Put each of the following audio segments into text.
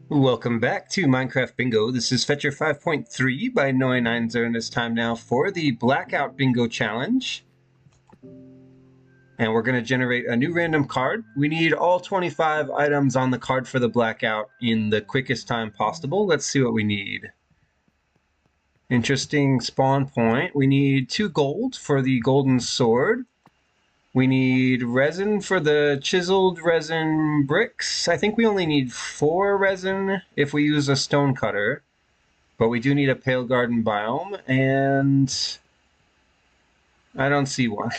Welcome back to Minecraft Bingo. This is Fetchr 5.3 by Noi9zer, and it's time now for the Blackout Bingo Challenge. And we're going to generate a new random card. We need all 25 items on the card for the Blackout in the quickest time possible. Let's see what we need. Interesting spawn point. We need 2 gold for the golden sword. We need resin for the chiseled resin bricks. I think we only need 4 resin if we use a stone cutter. But we do need a pale garden biome, and I don't see one.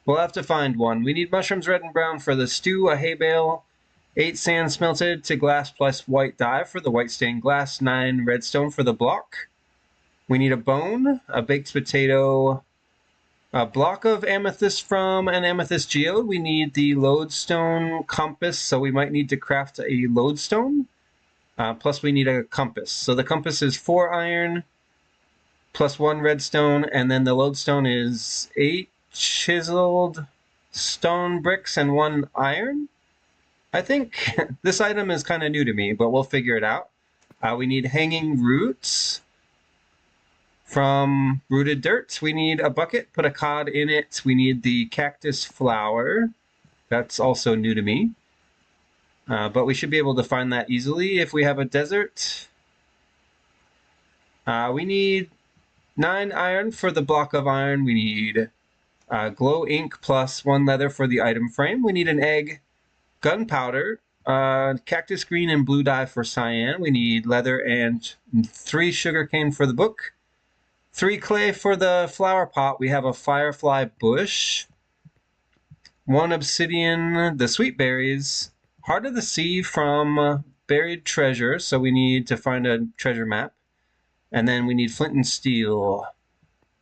We'll have to find one. We need mushrooms red and brown for the stew, a hay bale, 8 sand smelted to glass plus white dye for the white stained glass, 9 redstone for the block. We need a bone, a baked potato, a block of amethyst from an amethyst geode. We need the lodestone compass, so we might need to craft a lodestone. Plus we need a compass. So the compass is 4 iron, plus 1 redstone, and then the lodestone is 8 chiseled stone bricks and 1 iron. I think this item is kind of new to me, but we'll figure it out. We need hanging roots from rooted dirt. We need a bucket, put a cod in it. We need the cactus flower. That's also new to me. But we should be able to find that easily if we have a desert. We need 9 iron for the block of iron. We need glow ink plus 1 leather for the item frame. We need an egg, gunpowder, cactus green and blue dye for cyan. We need leather and 3 sugarcane for the book. 3 clay for the flower pot. We have a firefly bush. 1 obsidian, the sweet berries. Heart of the Sea from buried treasure. So we need to find a treasure map. And then we need flint and steel.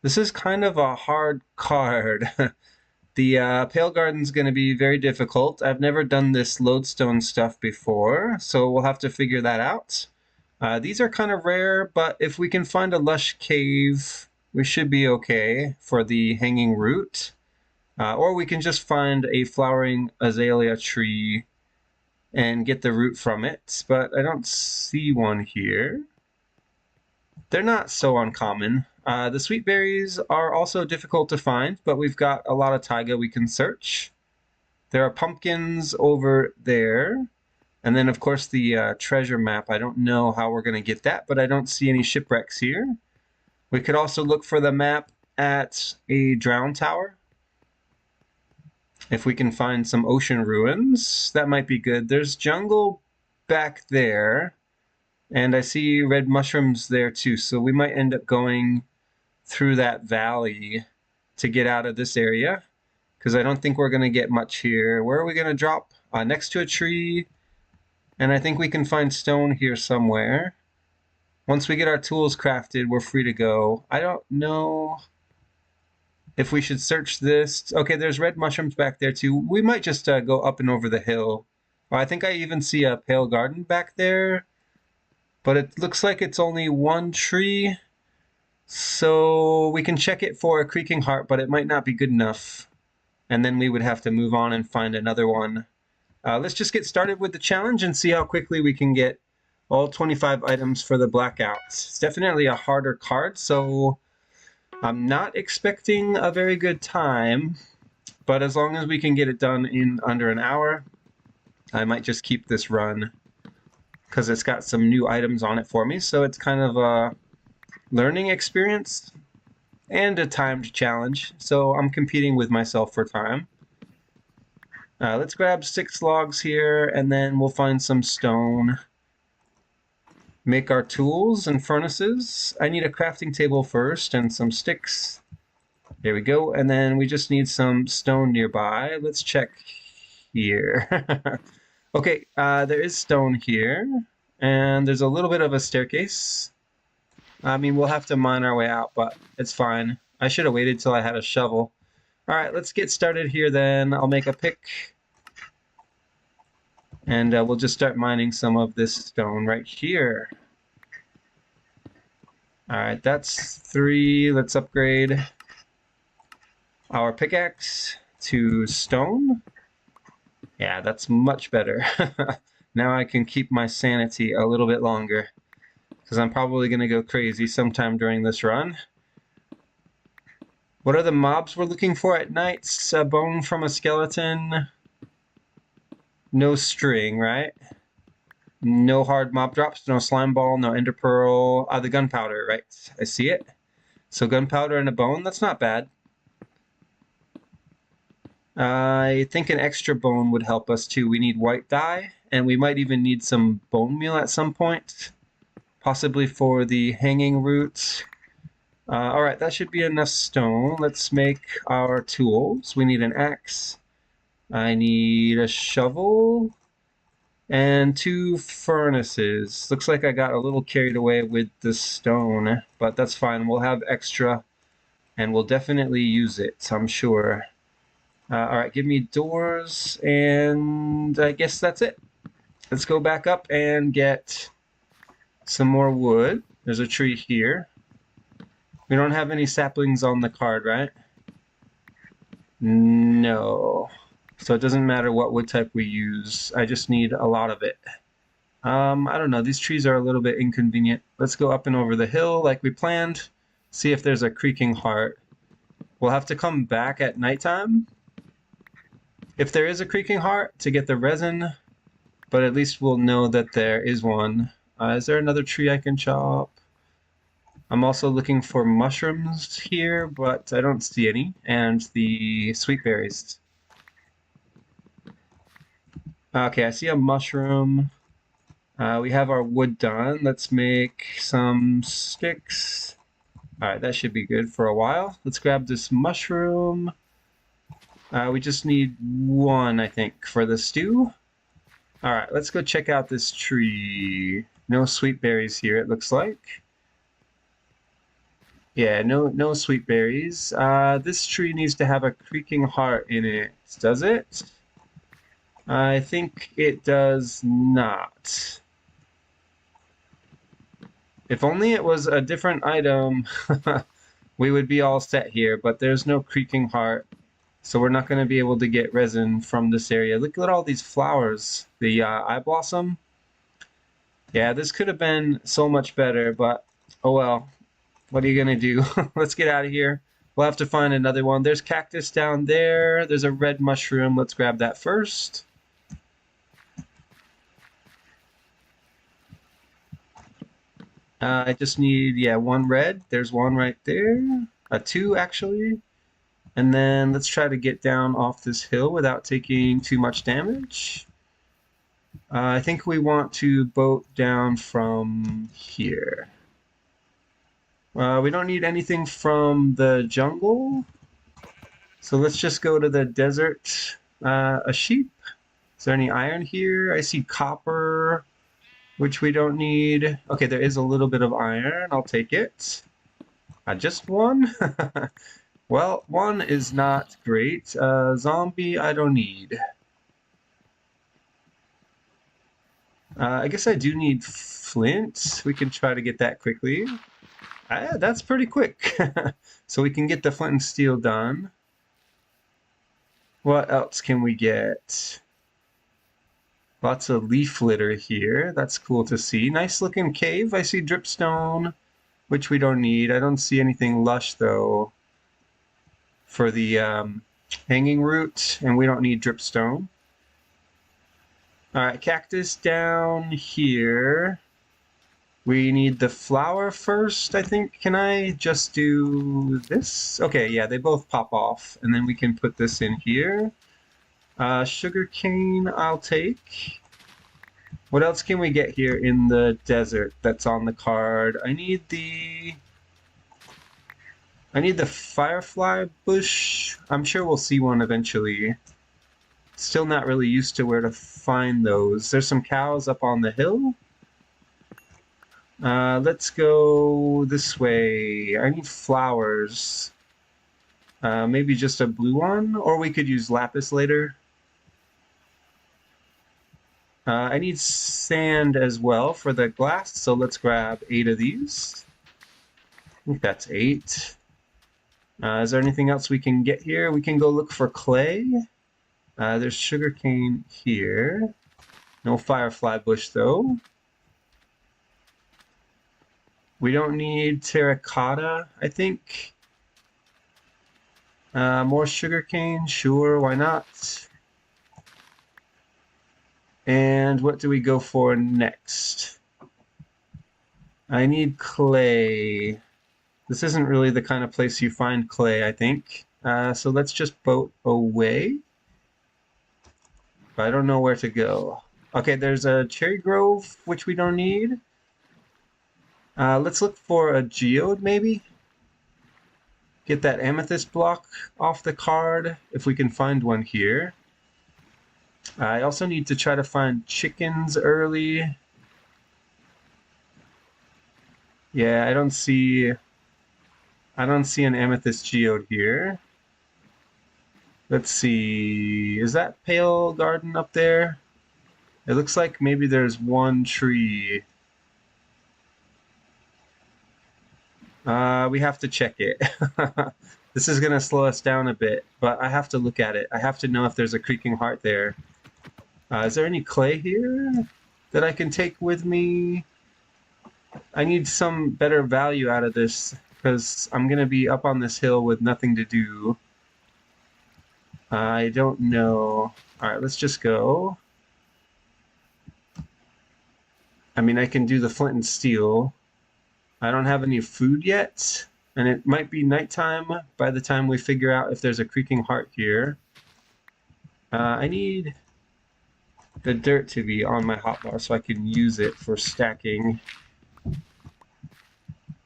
This is kind of a hard card. The Pale Garden's going to be very difficult. I've never done this lodestone stuff before, so we'll have to figure that out. These are kind of rare, but if we can find a lush cave, we should be okay for the hanging root. Or we can just find a flowering azalea tree and get the root from it, but I don't see one here. They're not so uncommon. The sweet berries are also difficult to find, but we've got a lot of taiga we can search. There are pumpkins over there. And then, of course, the treasure map. I don't know how we're going to get that, but I don't see any shipwrecks here. We could also look for the map at a drown tower. If we can find some ocean ruins, that might be good. There's jungle back there. And I see red mushrooms there too, so we might end up going through that valley to get out of this area, because I don't think we're going to get much here. Where are we going to drop? Next to a tree, and I think we can find stone here somewhere. Once we get our tools crafted, we're free to go. I don't know if we should search this. Okay, there's red mushrooms back there too. We might just go up and over the hill. I think I even see a pale garden back there. But it looks like it's only 1 tree, so we can check it for a creaking heart, but it might not be good enough. And then we would have to move on and find another one. Let's just get started with the challenge and see how quickly we can get all 25 items for the blackout. It's definitely a harder card, so I'm not expecting a very good time, but as long as we can get it done in under an hour, I might just keep this run, because it's got some new items on it for me, so it's kind of a learning experience and a timed challenge, so I'm competing with myself for time. Let's grab 6 logs here, and then we'll find some stone. Make our tools and furnaces. I need a crafting table first and some sticks. There we go, and then we just need some stone nearby. Let's check here. Okay, there is stone here, and there's a little bit of a staircase. I mean, we'll have to mine our way out, but it's fine. I should have waited till I had a shovel. All right, let's get started here then. I'll make a pick, and we'll just start mining some of this stone right here. All right, that's 3. Let's upgrade our pickaxe to stone. Yeah, that's much better. Now I can keep my sanity a little bit longer, because I'm probably going to go crazy sometime during this run. What are the mobs we're looking for at night? A bone from a skeleton. No string, right? No hard mob drops, no slime ball, no ender pearl. The gunpowder, right? I see it. So gunpowder and a bone, that's not bad. I think an extra bone would help us too. We need white dye, and we might even need some bone meal at some point, possibly for the hanging roots. All right, that should be enough stone. Let's make our tools. We need an axe. I need a shovel and 2 furnaces. Looks like I got a little carried away with the stone, but that's fine. We'll have extra, and we'll definitely use it, I'm sure. All right, give me doors, and I guess that's it. Let's go back up and get some more wood. There's a tree here. We don't have any saplings on the card, right? No. So it doesn't matter what wood type we use. I just need a lot of it. I don't know. These trees are a little bit inconvenient. Let's go up and over the hill like we planned. See if there's a creaking heart. We'll have to come back at nighttime if there is a creaking heart to get the resin, but at least we'll know that there is one. Is there another tree I can chop? I'm also looking for mushrooms here, but I don't see any, and the sweet berries. Okay, I see a mushroom. We have our wood done. Let's make some sticks. All right, that should be good for a while. Let's grab this mushroom. We just need 1, I think, for the stew. All right, let's go check out this tree. No sweet berries here, it looks like. Yeah, no sweet berries. This tree needs to have a creaking heart in it. Does it? I think it does not. If only it was a different item, we would be all set here, but there's no creaking heart, so we're not going to be able to get resin from this area. Look at all these flowers. The eye blossom. Yeah, this could have been so much better, but oh well. What are you going to do? Let's get out of here. We'll have to find another one. There's cactus down there. There's a red mushroom. Let's grab that first. I just need, 1 red. There's 1 right there. 2, actually. And then let's try to get down off this hill without taking too much damage. I think we want to boat down from here. We don't need anything from the jungle. So let's just go to the desert. A sheep. Is there any iron here? I see copper, which we don't need. Okay, there is a little bit of iron. I'll take it. Just 1? Well, 1 is not great. Zombie, I don't need. I guess I do need flint. We can try to get that quickly. That's pretty quick. So we can get the flint and steel done. What else can we get? Lots of leaf litter here. That's cool to see. Nice looking cave. I see dripstone, which we don't need. I don't see anything lush though for the hanging root, and we don't need dripstone. All right, cactus down here. We need the flower first, I think. Can I just do this? Okay, yeah, they both pop off, and then we can put this in here. Sugar cane, I'll take. What else can we get here in the desert that's on the card? I need the firefly bush. I'm sure we'll see one eventually. Still not really used to where to find those. There's some cows up on the hill. Let's go this way. I need flowers. Maybe just a blue one, or we could use lapis later. I need sand as well for the glass, so let's grab 8 of these. I think that's 8. Is there anything else we can get here? We can go look for clay. There's sugarcane here. No firefly bush, though. We don't need terracotta, I think. More sugarcane, sure, why not? And what do we go for next? I need clay. This isn't really the kind of place you find clay, I think. So let's just boat away. But I don't know where to go. Okay, there's a cherry grove, which we don't need. Let's look for a geode, maybe? Get that amethyst block off the card, if we can find one here. I also need to try to find chickens early. Yeah, I don't see an amethyst geode here. Let's see. Is that Pale Garden up there? It looks like maybe there's one tree. We have to check it. This is gonna slow us down a bit, but I have to look at it. I have to know if there's a creaking heart there. Is there any clay here that I can take with me? I need some better value out of this because I'm gonna be up on this hill with nothing to do. I don't know. All right, let's just go. I mean, I can do the flint and steel. I don't have any food yet, and it might be nighttime by the time we figure out if there's a creaking heart here. I need the dirt to be on my hotbar so I can use it for stacking.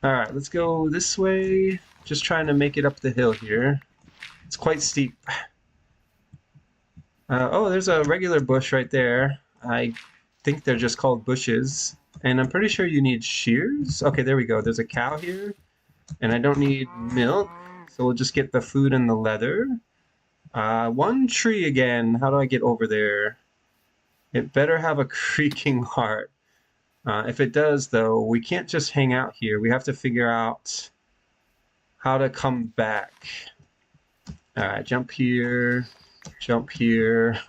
All right, let's go this way. Just trying to make it up the hill here. It's quite steep. Oh, there's a regular bush right there. I think they're just called bushes. And I'm pretty sure you need shears. Okay, there we go. There's a cow here. And I don't need milk. So we'll just get the food and the leather. One tree again. How do I get over there? It better have a creaking heart. If it does, though, we can't just hang out here. We have to figure out how to come back. All right, jump here. Jump here.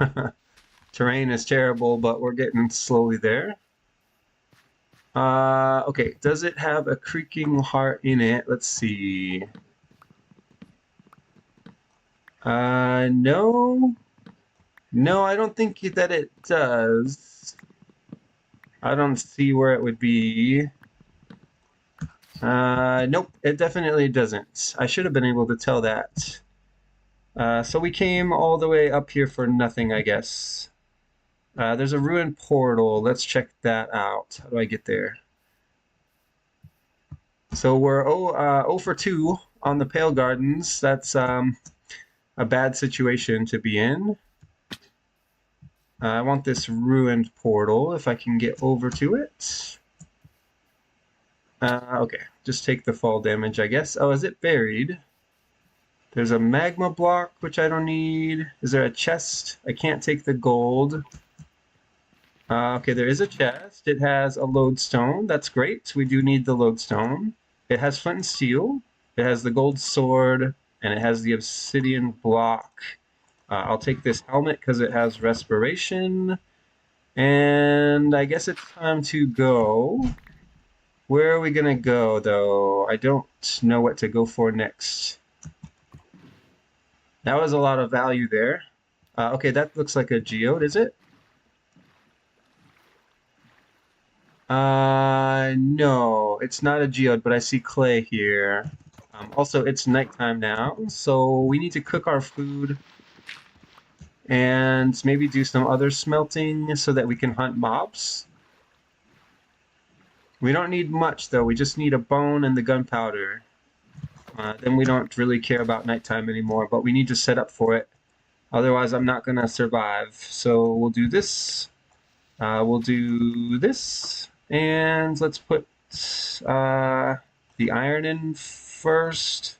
Terrain is terrible, but we're getting slowly there. Okay, does it have a creaking heart in it? Let's see. No. No, I don't think that it does. I don't see where it would be. Nope, it definitely doesn't. I should have been able to tell that. So we came all the way up here for nothing, I guess. There's a ruined portal. Let's check that out. How do I get there? So we're 0 for 2 on the Pale Gardens. That's a bad situation to be in. I want this ruined portal if I can get over to it. Okay, just take the fall damage, I guess. Oh, is it buried? There's a magma block, which I don't need. Is there a chest? I can't take the gold. Okay, there is a chest. It has a lodestone. That's great. We do need the lodestone. It has flint and steel. It has the gold sword, and it has the obsidian block. I'll take this helmet because it has respiration. And I guess it's time to go. Where are we going to go, though? I don't know what to go for next. That was a lot of value there. Okay, that looks like a geode, is it? No, it's not a geode, but I see clay here. Also, it's nighttime now, so we need to cook our food and maybe do some other smelting so that we can hunt mobs. We don't need much, though. We just need a bone and the gunpowder. Then we don't really care about nighttime anymore, but we need to set up for it. Otherwise, I'm not going to survive. So we'll do this. We'll do this. And let's put the iron in first.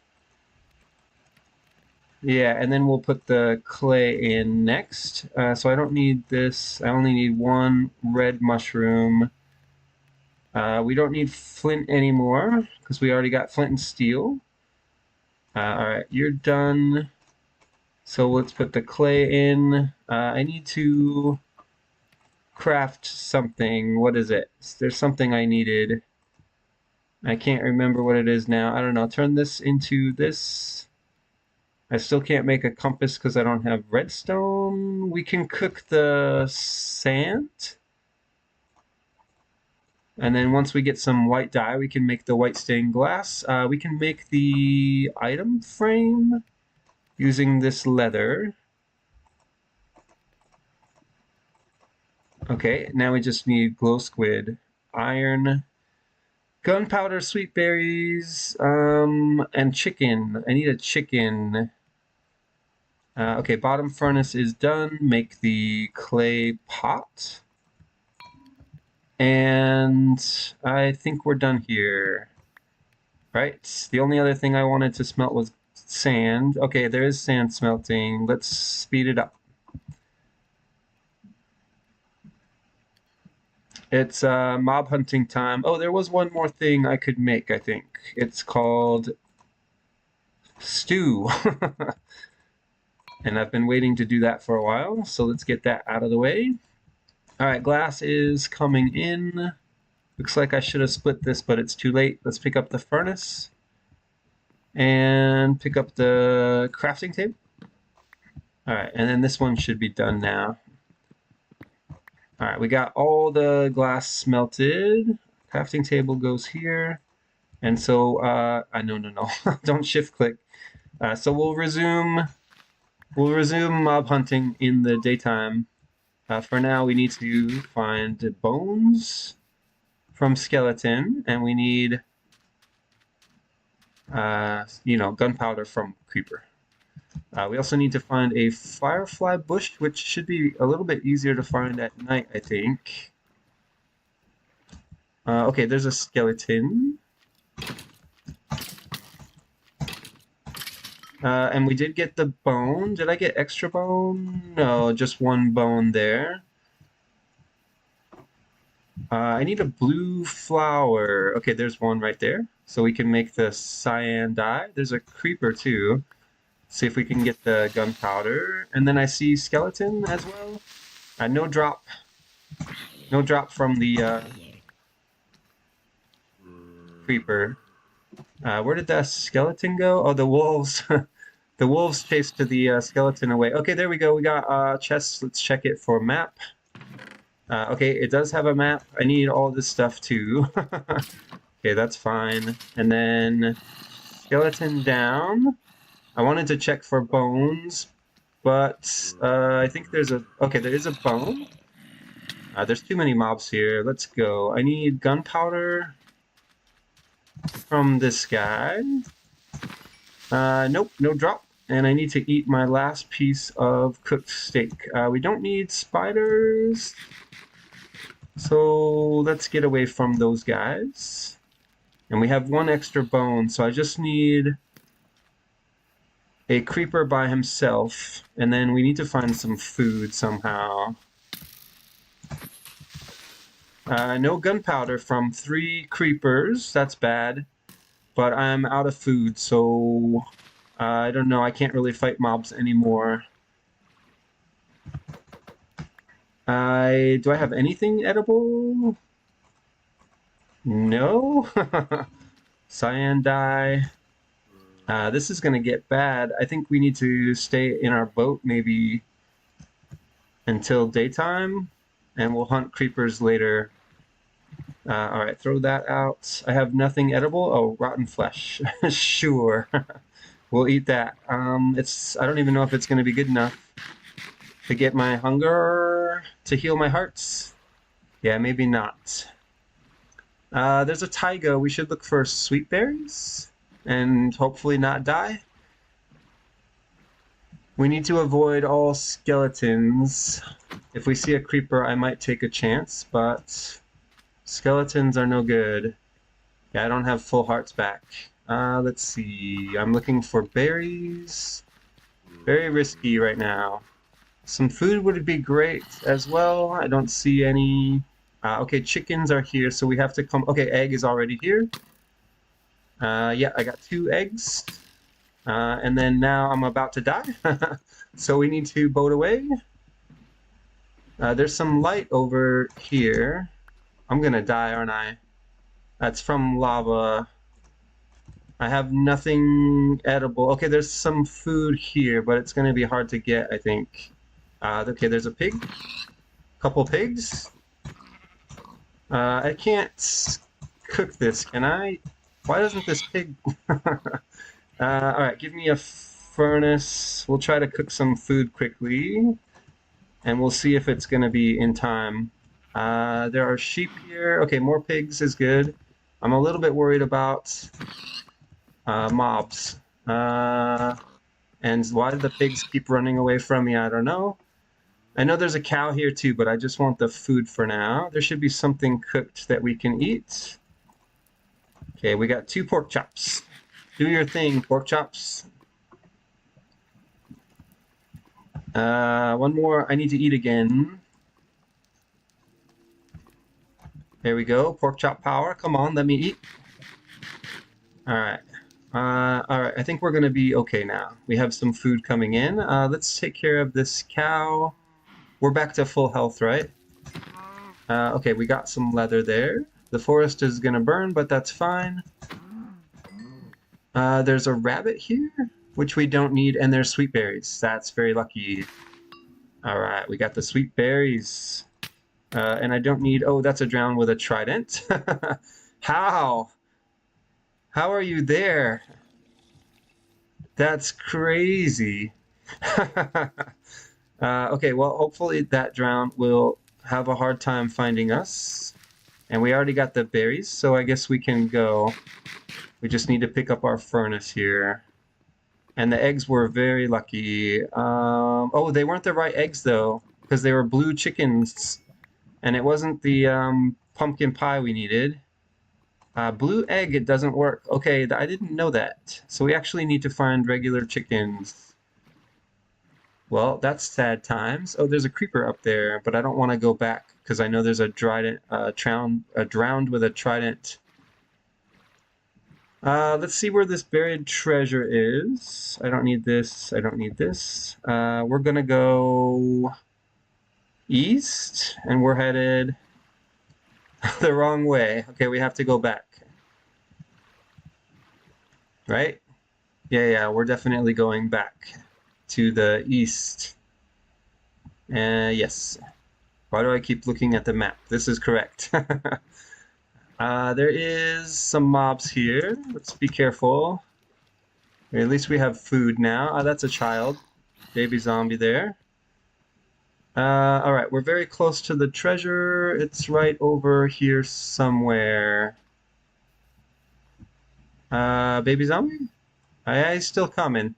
Yeah, and then we'll put the clay in next. So I don't need this. I only need one red mushroom. We don't need flint anymore because we already got flint and steel. All right, you're done. So let's put the clay in. I need to craft something. What is it? There's something I needed. I can't remember what it is now. I don't know. Turn this into this. I still can't make a compass because I don't have redstone. We can cook the sand. And then once we get some white dye, we can make the white stained glass. We can make the item frame using this leather. Okay, now we just need glow squid, iron, gunpowder, sweet berries, and chicken. I need a chicken. Okay, bottom furnace is done. Make the clay pot. And I think we're done here. Right, the only other thing I wanted to smelt was sand. Okay, there is sand smelting. Let's speed it up. It's mob hunting time. Oh, there was one more thing I could make, I think. It's called stew. And I've been waiting to do that for a while, so let's get that out of the way. All right, glass is coming in. Looks like I should have split this, but it's too late. Let's pick up the furnace and pick up the crafting table. All right, and then this one should be done now. All right, we got all the glass smelted. Crafting table goes here. And so, no, don't shift click. So we'll resume mob hunting in the daytime. For now, we need to find bones from skeleton, and we need, gunpowder from creeper. We also need to find a firefly bush, which should be a little bit easier to find at night, I think. Okay, there's a skeleton. And we did get the bone. Did I get extra bone? No, just one bone there. I need a blue flower. Okay, there's one right there. So we can make the cyan dye. There's a creeper too. See if we can get the gunpowder. And then I see skeleton as well. No drop. No drop from the creeper. Where did that skeleton go? Oh, the wolves. The wolves chased the skeleton away. Okay, there we go. We got chests. Let's check it for map. Okay, it does have a map. I need all this stuff too. Okay, that's fine. And then skeleton down. I wanted to check for bones, but I think there's a... Okay, there is a bone. There's too many mobs here. Let's go. I need gunpowder from this guy. Nope, no drop. And I need to eat my last piece of cooked steak. We don't need spiders. So let's get away from those guys. And we have one extra bone, so I just need a creeper by himself. And then we need to find some food somehow. No gunpowder from 3 creepers. That's bad. But I'm out of food, so I don't know. I can't really fight mobs anymore. Do I have anything edible? No? Cyan dye. This is going to get bad. I think we need to stay in our boat maybe until daytime, and we'll hunt creepers later. All right, throw that out. I have nothing edible. Oh, rotten flesh. Sure. We'll eat that. I don't even know if it's going to be good enough to get my hunger, to heal my hearts. Yeah, maybe not. There's a taiga. We should look for sweet berries and hopefully not die. We need to avoid all skeletons. If we see a creeper, I might take a chance, but skeletons are no good. Yeah, I don't have full hearts back. Let's see. I'm looking for berries. Very risky right now. Some food would be great as well. I don't see any. Okay, chickens are here, so we have to come. Okay, egg is already here. Yeah, I got 2 eggs. And then now I'm about to die. So we need to boat away. There's some light over here. I'm gonna die, aren't I? That's from lava. I have nothing edible. Okay, there's some food here, but it's gonna be hard to get, I think. Okay, there's a pig. Couple pigs. I can't cook this, can I? Why doesn't this pig... Alright, give me a furnace. We'll try to cook some food quickly, and we'll see if it's gonna be in time. There are sheep here. Okay, more pigs is good. I'm a little bit worried about mobs. And why do the pigs keep running away from me? I don't know. I know there's a cow here too, but I just want the food for now. There should be something cooked that we can eat. Okay, we got 2 pork chops. Do your thing, pork chops. One more. I need to eat again. There we go. Pork chop power. Come on, let me eat. All right. All right. I think we're going to be okay now. We have some food coming in. Let's take care of this cow. We're back to full health, right? Okay, we got some leather there. The forest is going to burn, but that's fine. There's a rabbit here, which we don't need, and there's sweet berries. That's very lucky. All right, we got the sweet berries. And I don't need... Oh, that's a drown with a trident. How? How are you there? That's crazy. Okay, well, hopefully that drown will have a hard time finding us. And we already got the berries, so I guess we can go. We just need to pick up our furnace here. And the eggs were very lucky. Oh, they weren't the right eggs, though, because they were blue chickens. And it wasn't the pumpkin pie we needed. Blue egg, it doesn't work. Okay, I didn't know that. So we actually need to find regular chickens. Well, that's sad times. Oh, there's a creeper up there, but I don't want to go back because I know there's a drowned with a trident. Let's see where this buried treasure is. I don't need this. I don't need this. We're gonna go east, and we're headed the wrong way. Okay, we have to go back. Right? Yeah, we're definitely going back to the east. Yes. Why do I keep looking at the map? This is correct. There is some mobs here. Let's be careful. At least we have food now. That's a child. Baby zombie there. Alright, we're very close to the treasure. It's right over here somewhere. Baby zombie? He's still coming.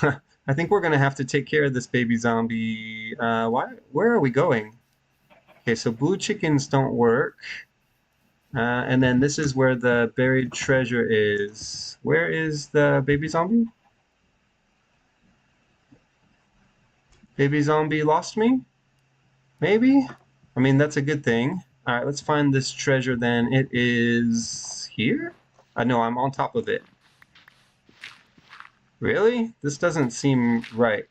I think we're gonna have to take care of this baby zombie. Where are we going? Okay, so blue chickens don't work. And then this is where the buried treasure is. Where is the baby zombie? Baby zombie lost me? Maybe? I mean, that's a good thing. Alright, let's find this treasure then. It is here? No, I'm on top of it. Really? This doesn't seem right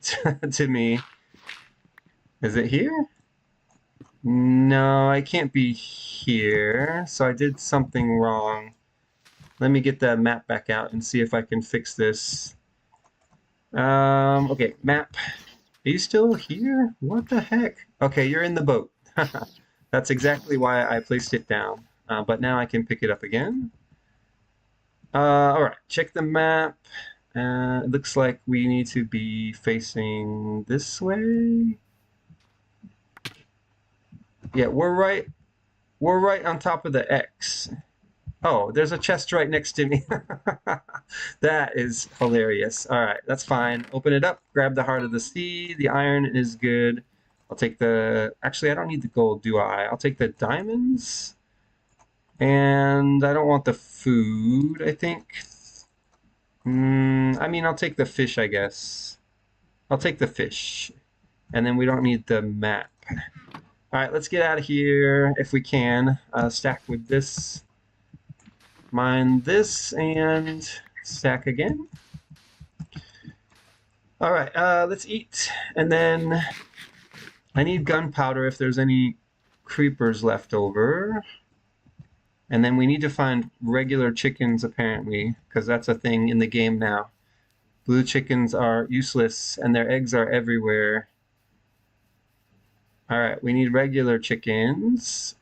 to me. Is it here? No, I can't be here. So I did something wrong. Let me get the map back out and see if I can fix this. Okay, map. Are you still here? What the heck? Okay, you're in the boat. That's exactly why I placed it down. But now I can pick it up again. Alright, check the map. It looks like we need to be facing this way. Yeah, we're right on top of the X. Oh, there's a chest right next to me. That is hilarious. All right, that's fine. Open it up, grab the heart of the sea. The iron is good. I'll take the... Actually, I don't need the gold, do I? I'll take the diamonds. And I don't want the food, I think. I mean, I'll take the fish, I guess. I'll take the fish. And then we don't need the map. All right, let's get out of here if we can. Stack with this. Mine this and stack again. All right, let's eat. And then I need gunpowder if there's any creepers left over. And then we need to find regular chickens, apparently, because that's a thing in the game now. Blue chickens are useless, and their eggs are everywhere. All right, we need regular chickens.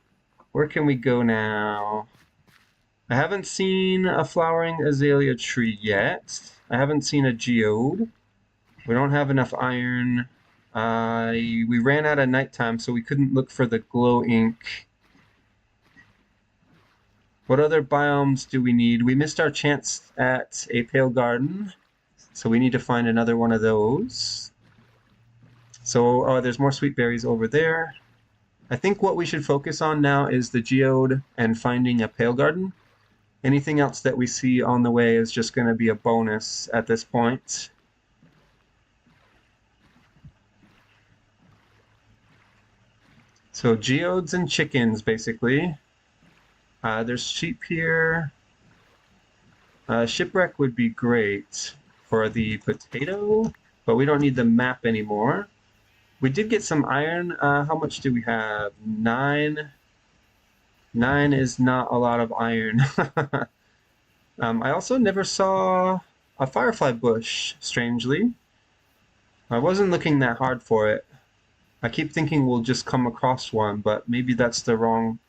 Where can we go now? I haven't seen a flowering azalea tree yet. I haven't seen a geode. We don't have enough iron. We ran out of nighttime, so we couldn't look for the glow ink. What other biomes do we need? We missed our chance at a pale garden, so we need to find another one of those. So there's more sweet berries over there. I think what we should focus on now is the geode and finding a pale garden. Anything else that we see on the way is just going to be a bonus at this point. So geodes and chickens, basically. There's sheep here. Shipwreck would be great for the potato, but we don't need the map anymore. We did get some iron. How much do we have? 9. 9 is not a lot of iron. I also never saw a firefly bush, strangely. I wasn't looking that hard for it. I keep thinking we'll just come across one, but maybe that's the wrong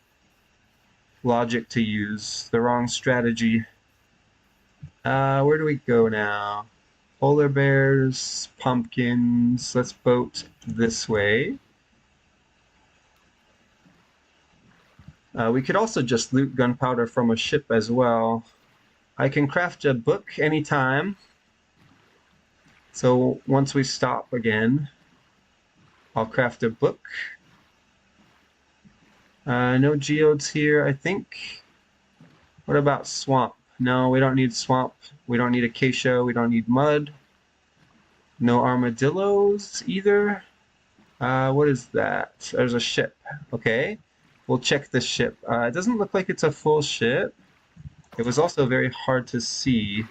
logic to use, the wrong strategy. Where do we go now? Polar bears, pumpkins. Let's boat this way. We could also just loot gunpowder from a ship as well. I can craft a book anytime. So once we stop again, I'll craft a book. No geodes here, I think. What about swamp? No, we don't need swamp. We don't need acacia. We don't need mud. No armadillos either. What is that? There's a ship. Okay. We'll check the ship. It doesn't look like it's a full ship. It was also very hard to see.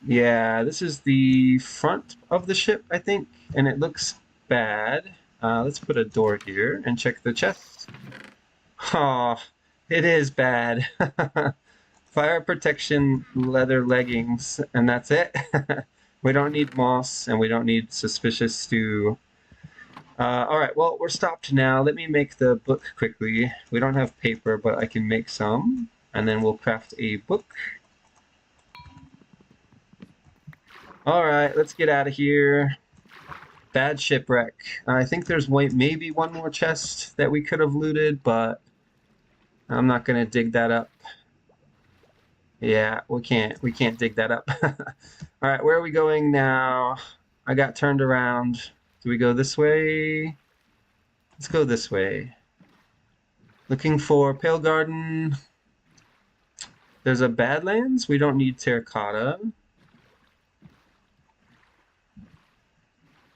Yeah, this is the front of the ship, I think, and it looks bad. Let's put a door here and check the chest. Oh, it is bad. Fire protection leather leggings, and that's it. We don't need moss, and we don't need suspicious stew. All right, well, we're stopped now. Let me make the book quickly. We don't have paper, but I can make some, and then we'll craft a book. All right, let's get out of here. Bad shipwreck. I think there's maybe one more chest that we could have looted, but I'm not gonna dig that up. Yeah, we can't dig that up. All right, where are we going now? I got turned around. Do we go this way? Let's go this way. Looking for Pale Garden. There's a Badlands. We don't need terracotta.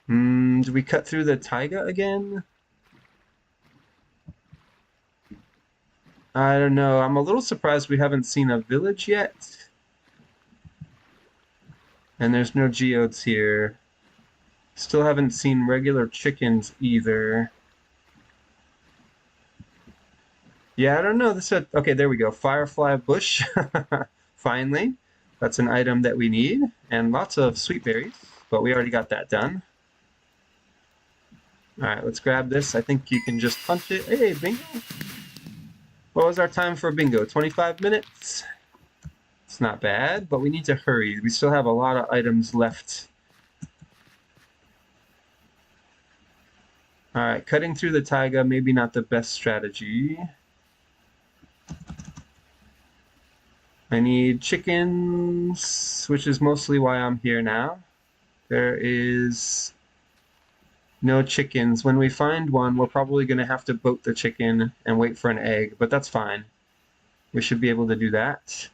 Do we cut through the taiga again? I don't know. I'm a little surprised we haven't seen a village yet. And there's no geodes here. Still haven't seen regular chickens either. Yeah, I don't know. Okay, there we go. Firefly bush. Finally. That's an item that we need. And lots of sweet berries. But we already got that done. Alright, let's grab this. I think you can just punch it. Hey, bingo! What was our time for bingo? 25 minutes? It's not bad, but we need to hurry. We still have a lot of items left. Alright, cutting through the taiga, maybe not the best strategy. I need chickens, which is mostly why I'm here now. There is no chickens. When we find one, we're probably going to have to boat the chicken and wait for an egg, but that's fine. We should be able to do that.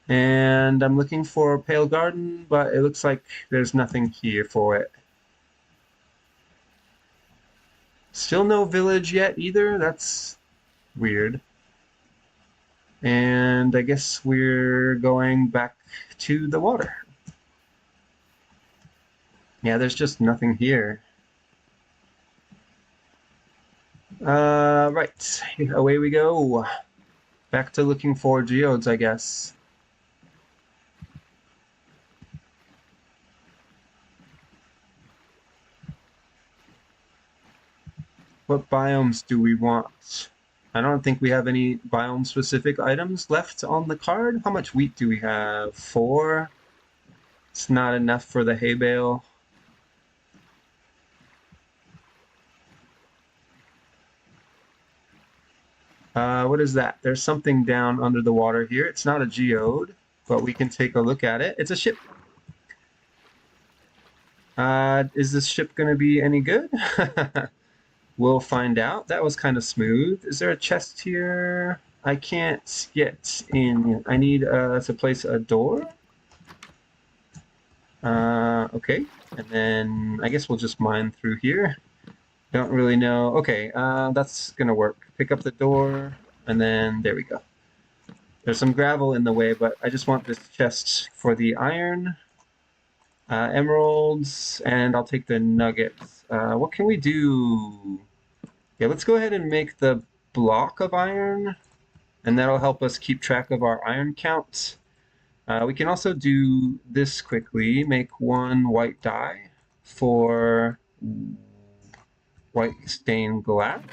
And I'm looking for a Pale Garden, but it looks like there's nothing here for it. Still no village yet either. That's weird. And I guess we're going back to the water. Yeah, there's just nothing here. Right. Away we go. Back to looking for geodes, I guess. What biomes do we want? I don't think we have any biome-specific items left on the card. How much wheat do we have? 4. It's not enough for the hay bale. What is that? There's something down under the water here. It's not a geode, but we can take a look at it. It's a ship. Is this ship going to be any good? We'll find out. That was kind of smooth. Is there a chest here? I can't get in. I need to place a door. Okay. And then I guess we'll just mine through here. Don't really know. Okay, that's gonna work. Pick up the door, and then there we go. There's some gravel in the way, but I just want this chest for the iron, emeralds, and I'll take the nuggets. What can we do? Yeah, let's go ahead and make the block of iron, and that'll help us keep track of our iron count. We can also do this quickly, make 1 white dye for white stained glass.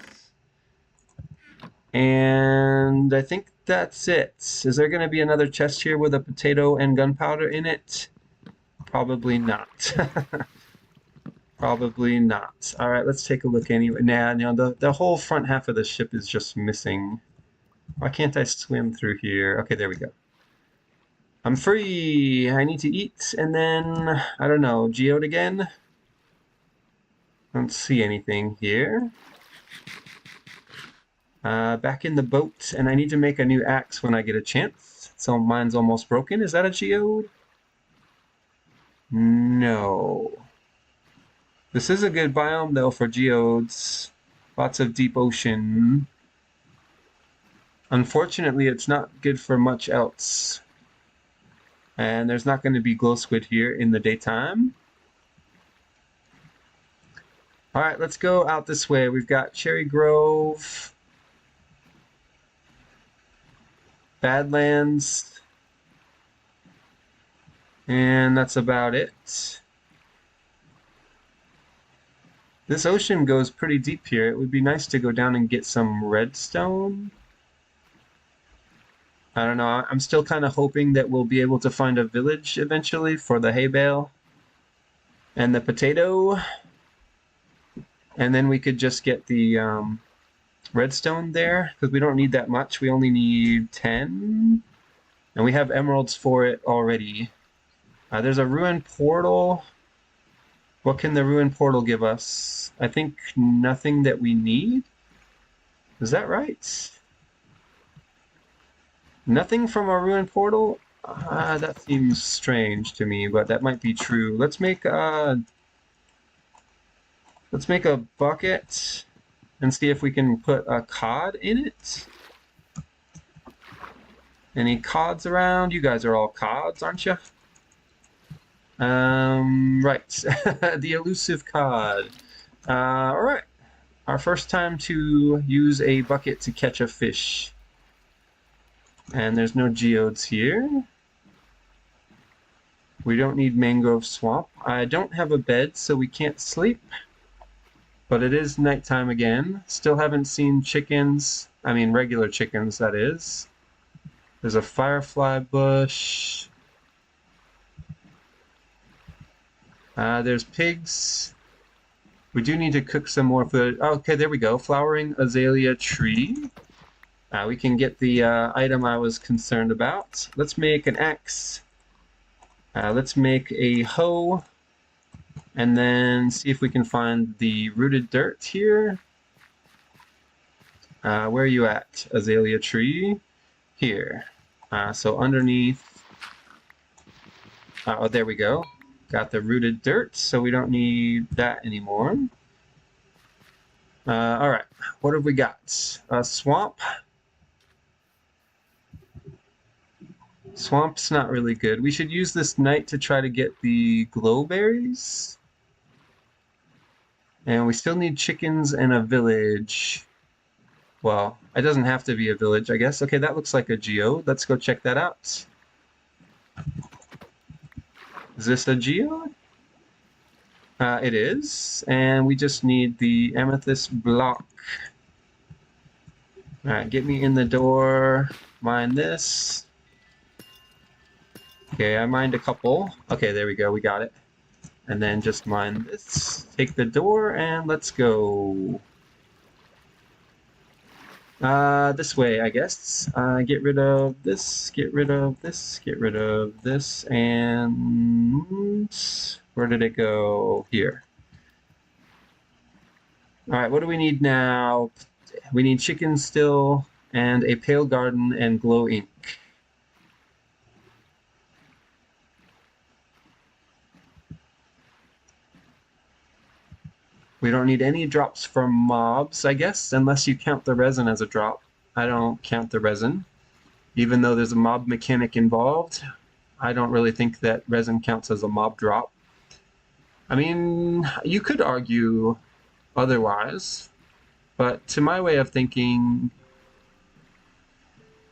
And I think that's it. Is there going to be another chest here with a potato and gunpowder in it? Probably not. Probably not. All right, let's take a look anyway. Nah, no, the whole front half of the ship is just missing. Why can't I swim through here? Okay, there we go. I'm free. I need to eat, and then, I don't know, geode again? Don't see anything here. Back in the boat, and I need to make a new axe when I get a chance. So mine's almost broken. Is that a geode? No. This is a good biome, though, for geodes. Lots of deep ocean. Unfortunately, it's not good for much else. And there's not going to be glow squid here in the daytime. All right, let's go out this way. We've got Cherry Grove, Badlands, and that's about it. This ocean goes pretty deep here. It would be nice to go down and get some redstone. I don't know. I'm still kind of hoping that we'll be able to find a village eventually for the hay bale and the potato. And then we could just get the redstone there, because we don't need that much. We only need 10. And we have emeralds for it already. There's a ruined portal. What can the ruined portal give us? I think nothing that we need. Is that right? Nothing from a ruined portal? That seems strange to me, but that might be true. Let's make a bucket and see if we can put a cod in it. Any cods around? You guys are all cods, aren't you? Right. The elusive cod. All right. Our first time to use a bucket to catch a fish. And there's no geodes here. We don't need mangrove swamp. I don't have a bed, so we can't sleep. But it is nighttime again. Still haven't seen chickens. I mean, regular chickens, that is. There's a firefly bush. There's pigs. We do need to cook some more food. Oh, okay, there we go. Flowering azalea tree. We can get the item I was concerned about. Let's make an axe. Let's make a hoe. And then see if we can find the rooted dirt here. Where are you at, azalea tree? Here. So underneath. Oh, there we go. Got the rooted dirt, so we don't need that anymore. All right, what have we got? A swamp. Swamp's not really good. We should use this night to try to get the glowberries. And we still need chickens and a village. Well, it doesn't have to be a village, I guess. Okay, that looks like a geo. Let's go check that out. Is this a geo? It is. And we just need the amethyst block. All right, get me in the door. Mine this. Okay, I mined a couple. Okay, there we go. We got it. And then just mine this. Take the door and let's go. This way, I guess. Get rid of this, get rid of this, get rid of this, and where did it go? Here. All right, what do we need now? We need chicken still, and a pale garden and glow ink. We don't need any drops from mobs, I guess, unless you count the resin as a drop. I don't count the resin. Even though there's a mob mechanic involved, I don't really think that resin counts as a mob drop. I mean, you could argue otherwise, but to my way of thinking,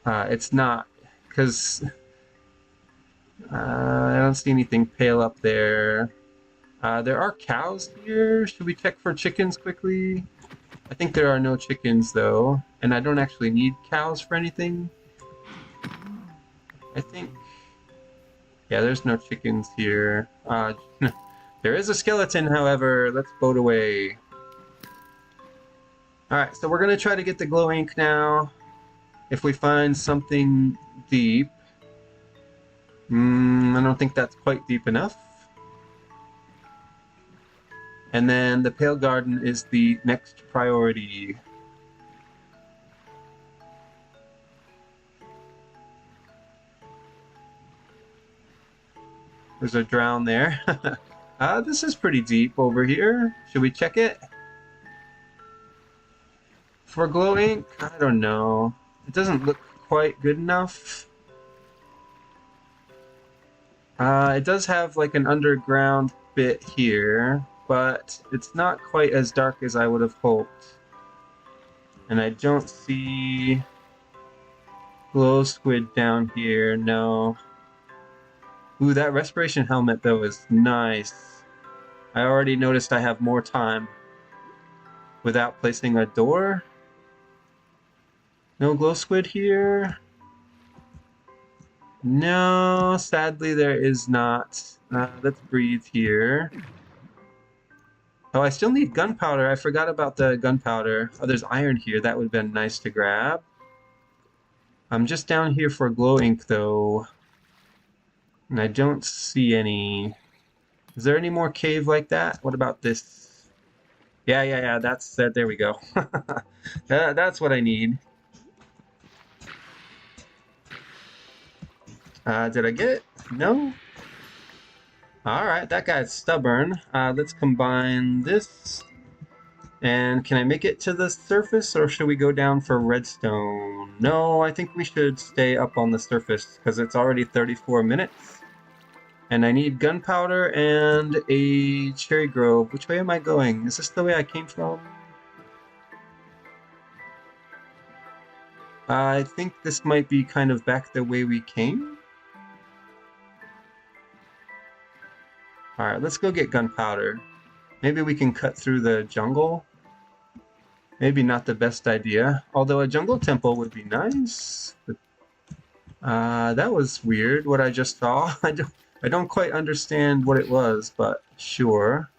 it's not, because I don't see anything pale up there. There are cows here. Should we check for chickens quickly? I think there are no chickens, though, and I don't actually need cows for anything. I think... Yeah, there's no chickens here. There is a skeleton, however. Let's boat away. Alright, so we're going to try to get the glow ink now. If we find something deep. I don't think that's quite deep enough. And then the Pale Garden is the next priority. There's a drown there. This is pretty deep over here. Should we check it? For glow ink? I don't know. It doesn't look quite good enough. It does have like an underground bit here, but it's not quite as dark as I would have hoped. And I don't see glow squid down here, no. Ooh, that respiration helmet though is nice. I already noticed I have more time without placing a door. No glow squid here. No, sadly there is not. Let's breathe here. Oh, I still need gunpowder. I forgot about the gunpowder. Oh, there's iron here. That would have been nice to grab. I'm just down here for glow ink, though. And I don't see any. Is there any more cave like that? What about this? Yeah. That's that. There we go. That's what I need. Did I get it? No? Alright, that guy's stubborn. Let's combine this. And can I make it to the surface, or should we go down for redstone? No, I think we should stay up on the surface, because it's already 34 minutes. And I need gunpowder and a cherry grove. Which way am I going? Is this the way I came from? I think this might be kind of back the way we came. Alright, let's go get gunpowder. Maybe we can cut through the jungle. Maybe not the best idea. Although a jungle temple would be nice. But, that was weird, what I just saw. I don't quite understand what it was, but sure.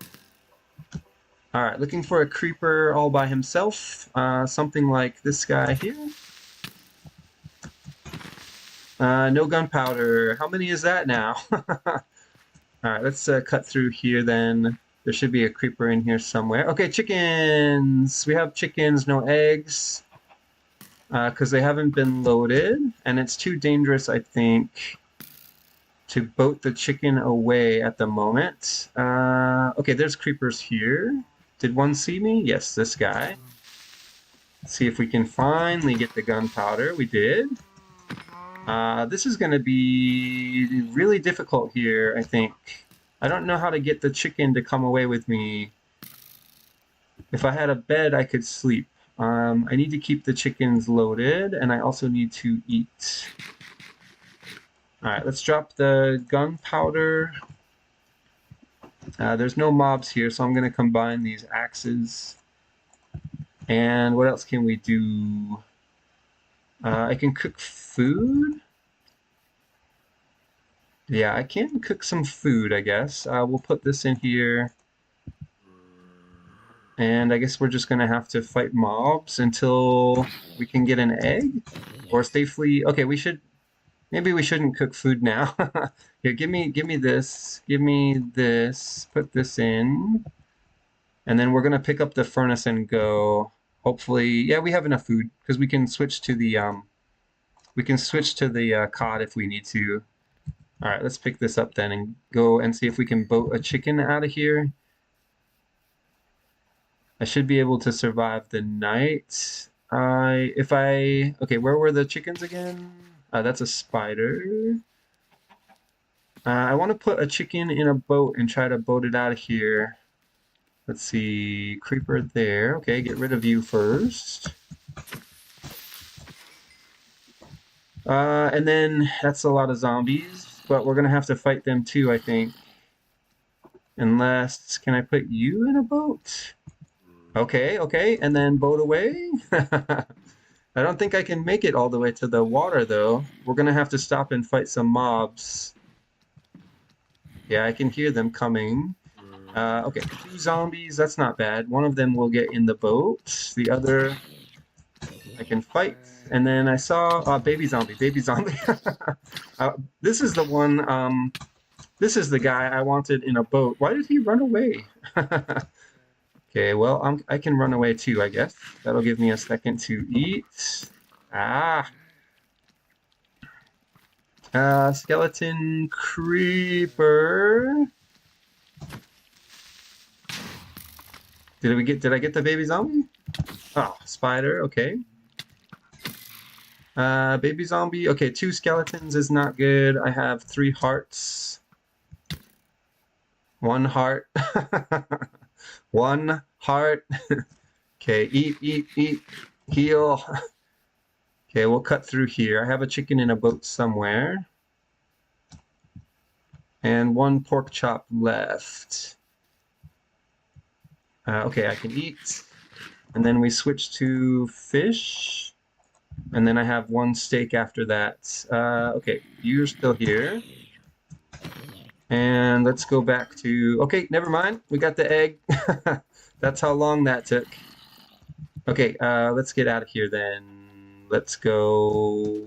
Alright, looking for a creeper all by himself. Something like this guy here. No gunpowder. How many is that now? Alright, let's cut through here then. There should be a creeper in here somewhere. Okay, chickens! We have chickens, no eggs. Because they haven't been loaded. And it's too dangerous, I think, to boat the chicken away at the moment. Okay, there's creepers here. Did one see me? Yes, this guy. Let's see if we can finally get the gunpowder. We did. This is going to be really difficult here, I think. I don't know how to get the chicken to come away with me. If I had a bed, I could sleep. I need to keep the chickens loaded, and I also need to eat. All right, let's drop the gunpowder. There's no mobs here, so I'm going to combine these axes. And what else can we do? I can cook food. Yeah, I can cook some food, I guess. We'll put this in here. And I guess we're just going to have to fight mobs until we can get an egg or safely. Okay, maybe we shouldn't cook food now. Here, give me this. Give me this. Put this in. And then we're going to pick up the furnace and go. Hopefully, yeah, we have enough food because we can switch to the cod if we need to. All right, let's pick this up then and go and see if we can boat a chicken out of here. I should be able to survive the night. Okay, where were the chickens again? That's a spider. I want to put a chicken in a boat and try to boat it out of here. Let's see, creeper there. Okay, get rid of you first. And then that's a lot of zombies, but we're gonna have to fight them too, I think. Unless, can I put you in a boat? Okay, and then boat away? I don't think I can make it all the way to the water, though. We're gonna have to stop and fight some mobs. Yeah, I can hear them coming. Okay, 2 zombies, that's not bad. One of them will get in the boat. The other, I can fight. And then I saw baby zombie. This is the one, this is the guy I wanted in a boat. Why did he run away? Okay, well, I can run away too, I guess. That'll give me a second to eat. Ah. Skeleton creeper. Did I get the baby zombie? Oh, spider, okay. Baby zombie, okay, 2 skeletons is not good. I have 3 hearts. 1 heart. 1 heart. Okay, eat, heal. Okay, we'll cut through here. I have a chicken in a boat somewhere. And 1 pork chop left. Okay, I can eat. And then we switch to fish. And then I have 1 steak after that. Okay, you're still here. And let's go back to... Okay, never mind. We got the egg. That's how long that took. Okay, let's get out of here then. Let's go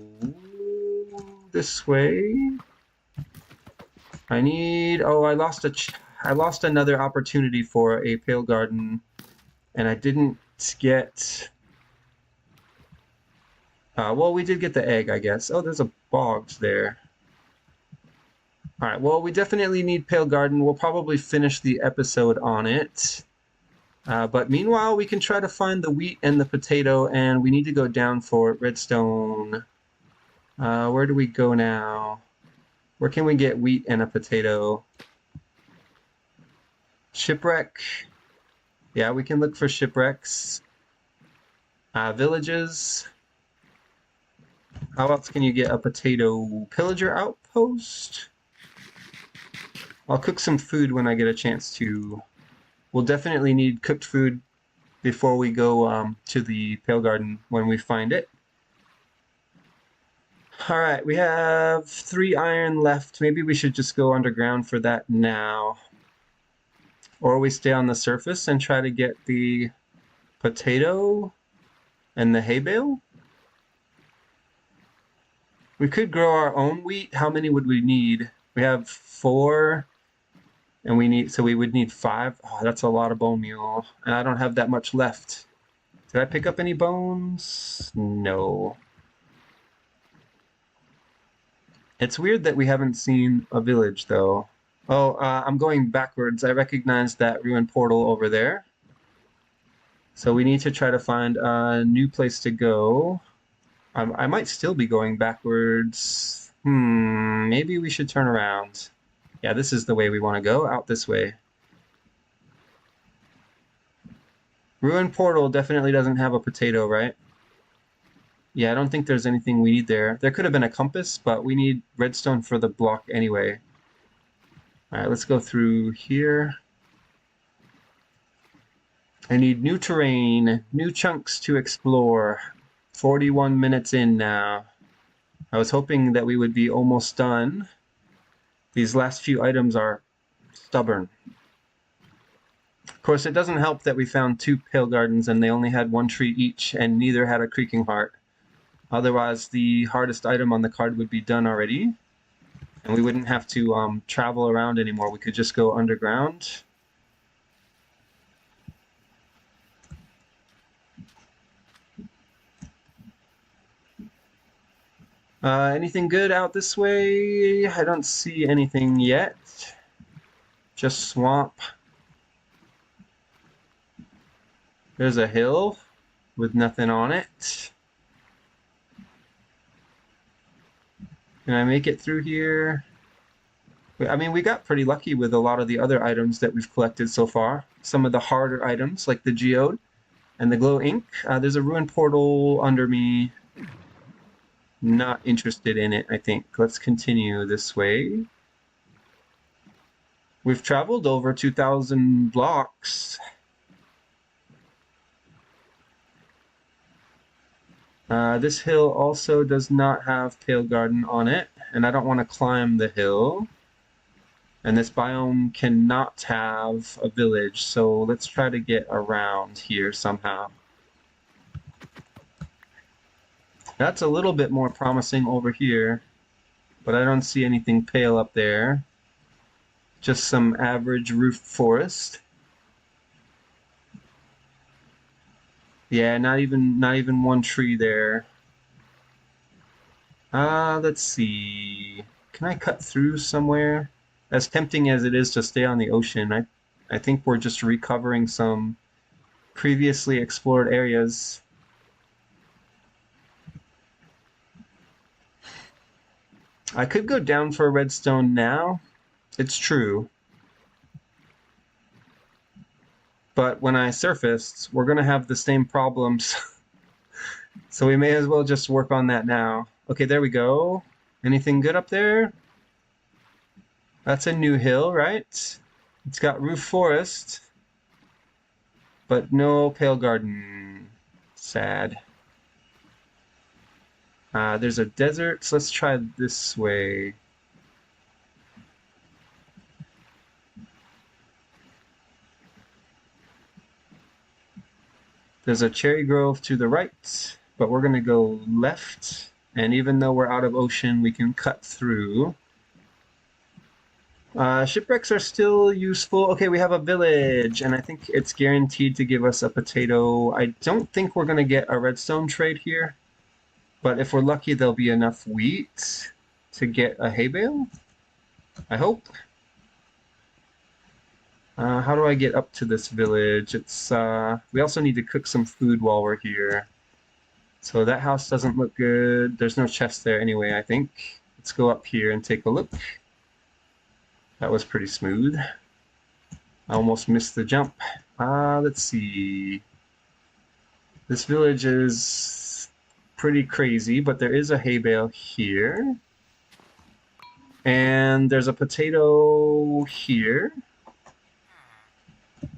this way. I need... Oh, I lost another opportunity for a pale garden, and I didn't get... well, we did get the egg, I guess. Oh, there's a bogs there. All right, well, we definitely need pale garden. We'll probably finish the episode on it. But meanwhile, we can try to find the wheat and the potato, and we need to go down for redstone. Where do we go now? Where can we get wheat and a potato? Shipwreck. Yeah, we can look for shipwrecks. Villages. How else can you get a potato? Pillager outpost? I'll cook some food when I get a chance to. We'll definitely need cooked food before we go to the Pale Garden when we find it. All right, we have 3 iron left. Maybe we should just go underground for that now. Or we stay on the surface and try to get the potato and the hay bale. We could grow our own wheat. How many would we need? We have 4, and we would need 5. Oh, that's a lot of bone meal, and I don't have that much left. Did I pick up any bones? No. It's weird that we haven't seen a village, though. Oh, I'm going backwards. I recognize that ruined portal over there. So we need to try to find a new place to go. I might still be going backwards. Maybe we should turn around. Yeah, this is the way we want to go, out this way. Ruin Portal definitely doesn't have a potato, right? Yeah, I don't think there's anything we need there. There could have been a compass, but we need redstone for the block anyway. All right, let's go through here. I need new terrain, new chunks to explore. 41 minutes in now. I was hoping that we would be almost done. These last few items are stubborn. Of course, it doesn't help that we found 2 pale gardens and they only had 1 tree each, and neither had a creaking heart. Otherwise, the hardest item on the card would be done already, and we wouldn't have to travel around anymore. We could just go underground. Anything good out this way? I don't see anything yet. Just swamp. There's a hill with nothing on it. Can I make it through here? I mean, we got pretty lucky with a lot of the other items that we've collected so far. Some of the harder items, like the geode and the glow ink. There's a ruined portal under me. Not interested in it, I think. Let's continue this way. We've traveled over 2,000 blocks. This hill also does not have Pale Garden on it, and I don't want to climb the hill. And this biome cannot have a village, so let's try to get around here somehow. That's a little bit more promising over here, but I don't see anything pale up there. Just some average roofed forest. Yeah, not even 1 tree there. Let's see. Can I cut through somewhere? As tempting as it is to stay on the ocean, I think we're just recovering some previously explored areas. I could go down for a redstone now. It's true. But when I surfaced, we're going to have the same problems. So we may as well just work on that now. Okay, there we go. Anything good up there? That's a new hill, right? It's got roof forest, but no pale garden. Sad. There's a desert, so let's try this way. There's a cherry grove to the right, but we're going to go left. And even though we're out of ocean, we can cut through. Shipwrecks are still useful. Okay, we have a village, and I think it's guaranteed to give us a potato. I don't think we're going to get a redstone trade here, but if we're lucky, there'll be enough wheat to get a hay bale, I hope. How do I get up to this village? We also need to cook some food while we're here. So that house doesn't look good. There's no chest there anyway, I think. Let's go up here and take a look. That was pretty smooth. I almost missed the jump. Let's see. This village is pretty crazy, but there is a hay bale here. And there's a potato here.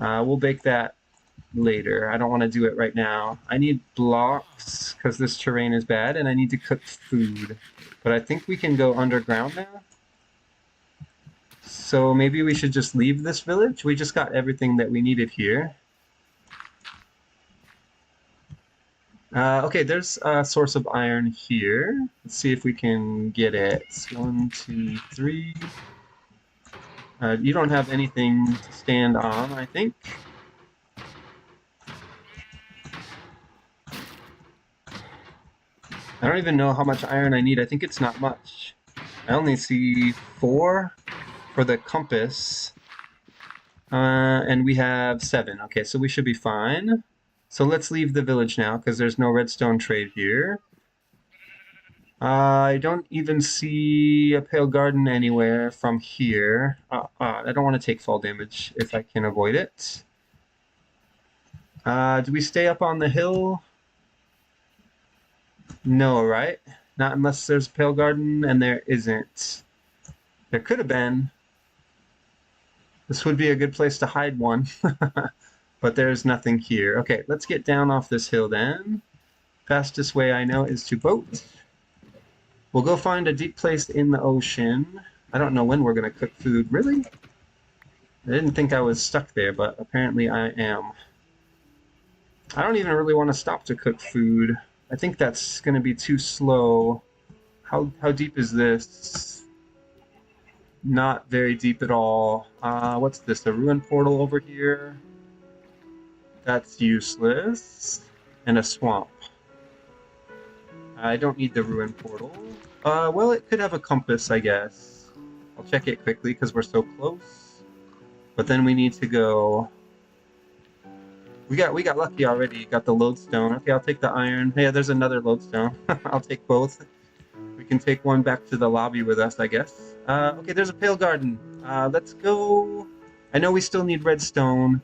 We'll bake that later. I don't want to do it right now. I need blocks because this terrain is bad, and I need to cook food. But I think we can go underground now. So maybe we should just leave this village. We just got everything that we needed here. Okay, there's a source of iron here. Let's see if we can get it. 1, 2, 3. You don't have anything to stand on, I think. I don't even know how much iron I need. I think it's not much. I only see 4 for the compass. And we have 7. Okay, so we should be fine. So let's leave the village now, because there's no redstone trade here. I don't even see a pale garden anywhere from here. I don't want to take fall damage if I can avoid it. Do we stay up on the hill? No, right? Not unless there's a pale garden, and there isn't. There could have been. This would be a good place to hide one. But there's nothing here. Okay, let's get down off this hill then. Fastest way I know is to boat. We'll go find a deep place in the ocean. I don't know when we're going to cook food. Really? I didn't think I was stuck there, but apparently I am. I don't even really want to stop to cook food. I think that's going to be too slow. How deep is this? Not very deep at all. What's this? A ruin portal over here? That's useless. And a swamp. I don't need the ruin portal. Well, it could have a compass, I guess. I'll check it quickly because we're so close. But then we need to go. We got lucky already. Got the lodestone. Okay, I'll take the iron. Yeah, there's another lodestone. I'll take both. We can take one back to the lobby with us, I guess. Okay, there's a pale garden. Let's go. I know we still need redstone.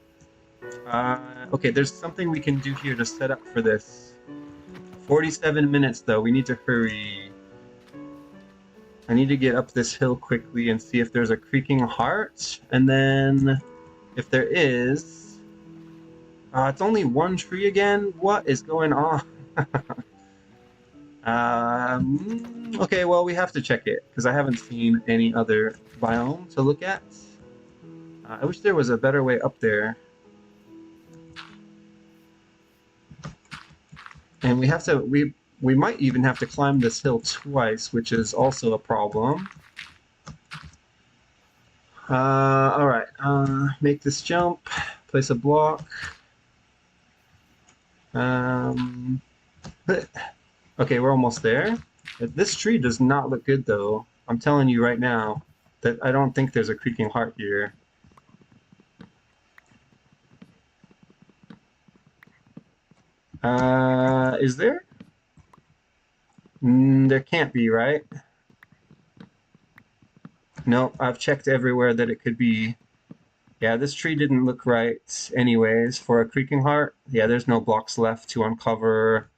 Okay, there's something we can do here to set up for this. 47 minutes, though. We need to hurry. I need to get up this hill quickly and see if there's a creaking heart. And then, if there is... it's only one tree again? What is going on? Okay, well, we have to check it, because I haven't seen any other biome to look at. I wish there was a better way up there. And we might even have to climb this hill twice, which is also a problem. Alright, make this jump, place a block. Okay, we're almost there. This tree does not look good, though. I'm telling you right now that I don't think there's a creaking heart here. Is there? There can't be, right? No, I've checked everywhere that it could be. Yeah, this tree didn't look right anyways for a creaking heart. Yeah, there's no blocks left to uncover.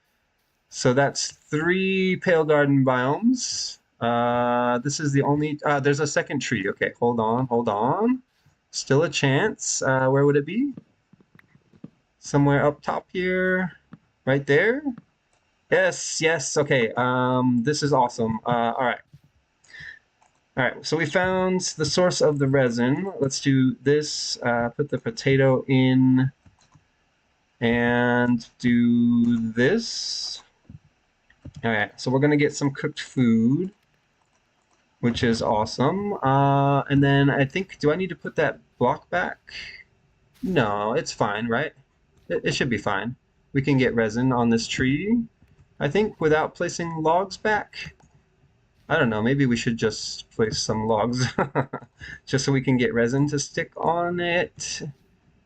So that's 3 pale garden biomes. This is the only... there's a second tree. Okay, hold on. Still a chance. Where would it be? Somewhere up top here. Right there? Yes, okay. This is awesome. Alright. Alright, so we found the source of the resin. Let's do this. Put the potato in and do this. Alright, so we're going to get some cooked food, which is awesome. And then I think, do I need to put that block back? No, it's fine, right? It should be fine. We can get resin on this tree, I think, without placing logs back. I don't know, maybe we should just place some logs just so we can get resin to stick on it.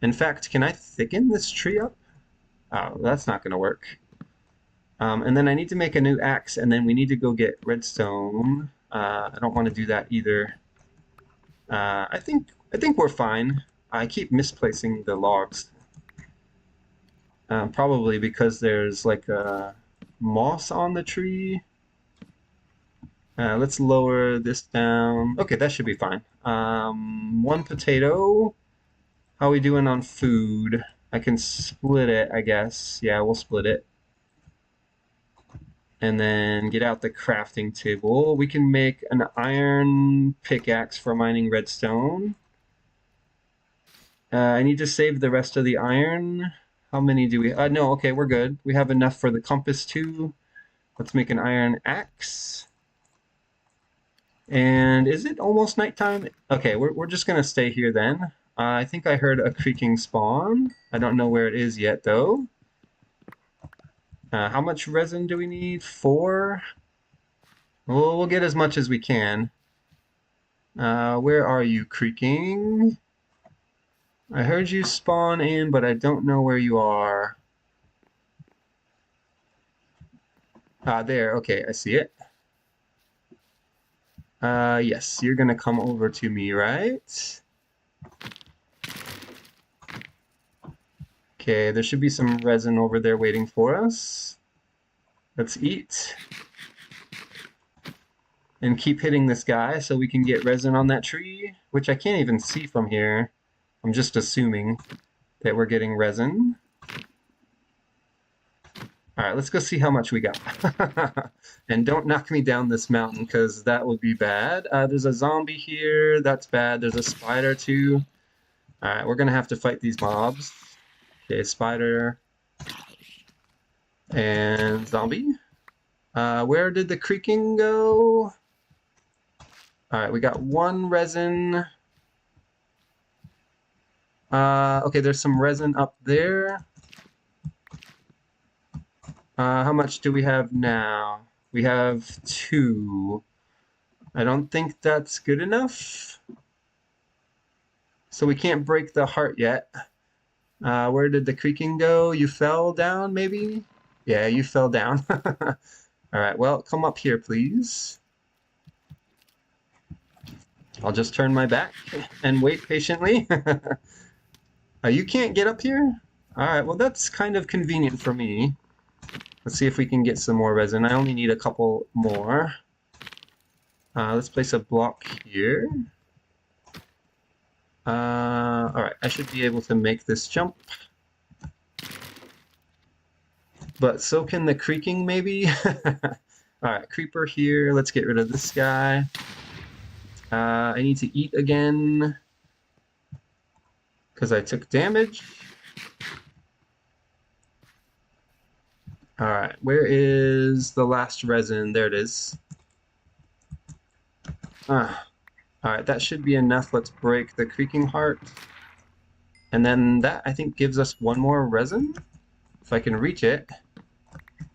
In fact, can I thicken this tree up? Oh, that's not going to work. And then I need to make a new axe, and then we need to go get redstone. I don't want to do that either. I think we're fine. I keep misplacing the logs. Probably because there's like a moss on the tree. Let's lower this down. Okay, that should be fine. 1 potato. How are we doing on food? I can split it, I guess. Yeah, we'll split it. And then get out the crafting table. We can make an iron pickaxe for mining redstone. I need to save the rest of the iron. How many do we... no, okay, we're good. We have enough for the compass too. Let's make an iron axe. And is it almost nighttime? Okay, we're just going to stay here then. I think I heard a creaking spawn. I don't know where it is yet, though. How much resin do we need? 4? Well, we'll get as much as we can. Where are you, creaking? I heard you spawn in, but I don't know where you are. There. Okay, I see it. Yes, you're gonna come over to me, right? Okay, there should be some resin over there waiting for us. Let's eat. And keep hitting this guy so we can get resin on that tree, which I can't even see from here. I'm just assuming that we're getting resin. Alright, let's go see how much we got. And don't knock me down this mountain, because that would be bad. There's a zombie here. That's bad. There's a spider, too. Alright, we're going to have to fight these mobs. Okay, spider. And zombie. Where did the creaking go? Alright, we got one resin. Okay, there's some resin up there. How much do we have now? We have 2. I don't think that's good enough. So we can't break the heart yet. Where did the creaking go? You fell down, maybe? Yeah, you fell down. Alright, well, come up here, please. I'll just turn my back and wait patiently. You can't get up here? Alright, well, that's kind of convenient for me. Let's see if we can get some more resin. I only need a couple more. Let's place a block here. Alright, I should be able to make this jump. But so can the creaking, maybe? Alright, creeper here. Let's get rid of this guy. I need to eat again, because I took damage. Alright, where is the last resin? There it is. Alright, that should be enough. Let's break the creaking heart. And then that, I think, gives us one more resin, if I can reach it.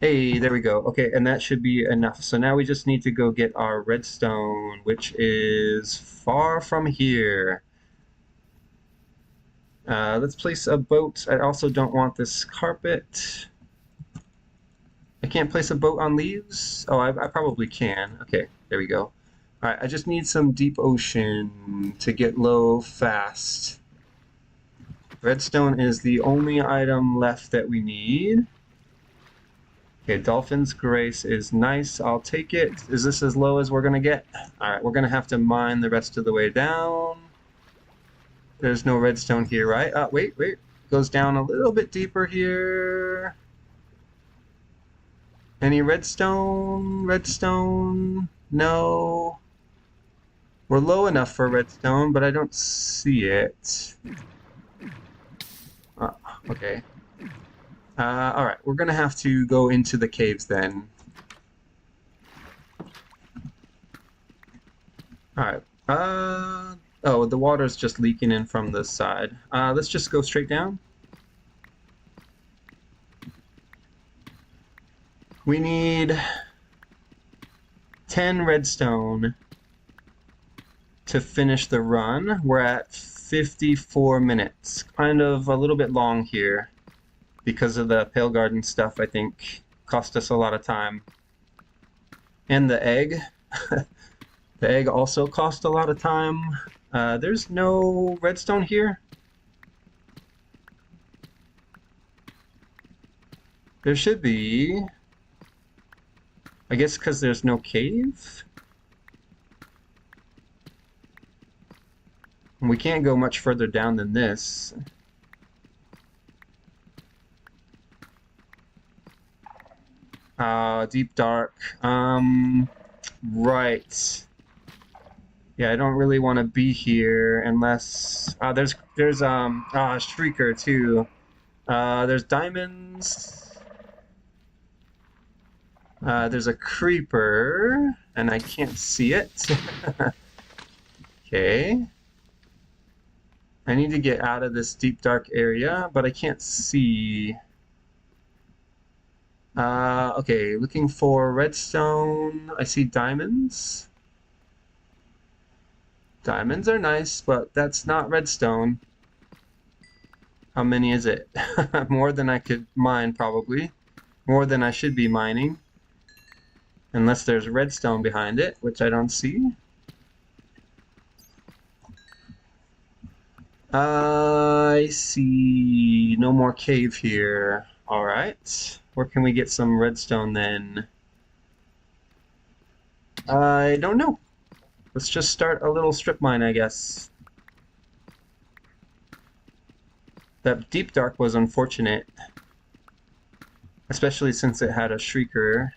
Hey, there we go. Okay, and that should be enough. So now we just need to go get our redstone, which is far from here. Let's place a boat. I also don't want this carpet. I can't place a boat on leaves? Oh, I probably can. Okay, there we go. Alright, I just need some deep ocean to get low fast. Redstone is the only item left that we need. Okay, Dolphin's Grace is nice. I'll take it. Is this as low as we're going to get? Alright, we're going to have to mine the rest of the way down. There's no redstone here, right? Wait. Goes down a little bit deeper here. Any redstone? Redstone? No. We're low enough for redstone, but I don't see it. Okay. Alright, we're gonna have to go into the caves then. Alright. Oh, the water's just leaking in from this side. Let's just go straight down. We need 10 redstone to finish the run. We're at 54 minutes. Kind of a little bit long here. Because of the Pale Garden stuff, I think, cost us a lot of time. And the egg. The egg also cost a lot of time. There's no redstone here. There should be. I guess because there's no cave? We can't go much further down than this. Deep dark. Right. Yeah, I don't really want to be here unless there's Shrieker too. There's diamonds. There's a creeper, and I can't see it. Okay. I need to get out of this deep dark area, but I can't see. Okay, looking for redstone. I see diamonds. Diamonds are nice, but that's not redstone. How many is it? More than I could mine, probably. More than I should be mining. Unless there's redstone behind it, which I don't see. I see no more cave here. All right. Where can we get some redstone then? I don't know. Let's just start a little strip mine, I guess. That deep dark was unfortunate, especially since it had a shrieker.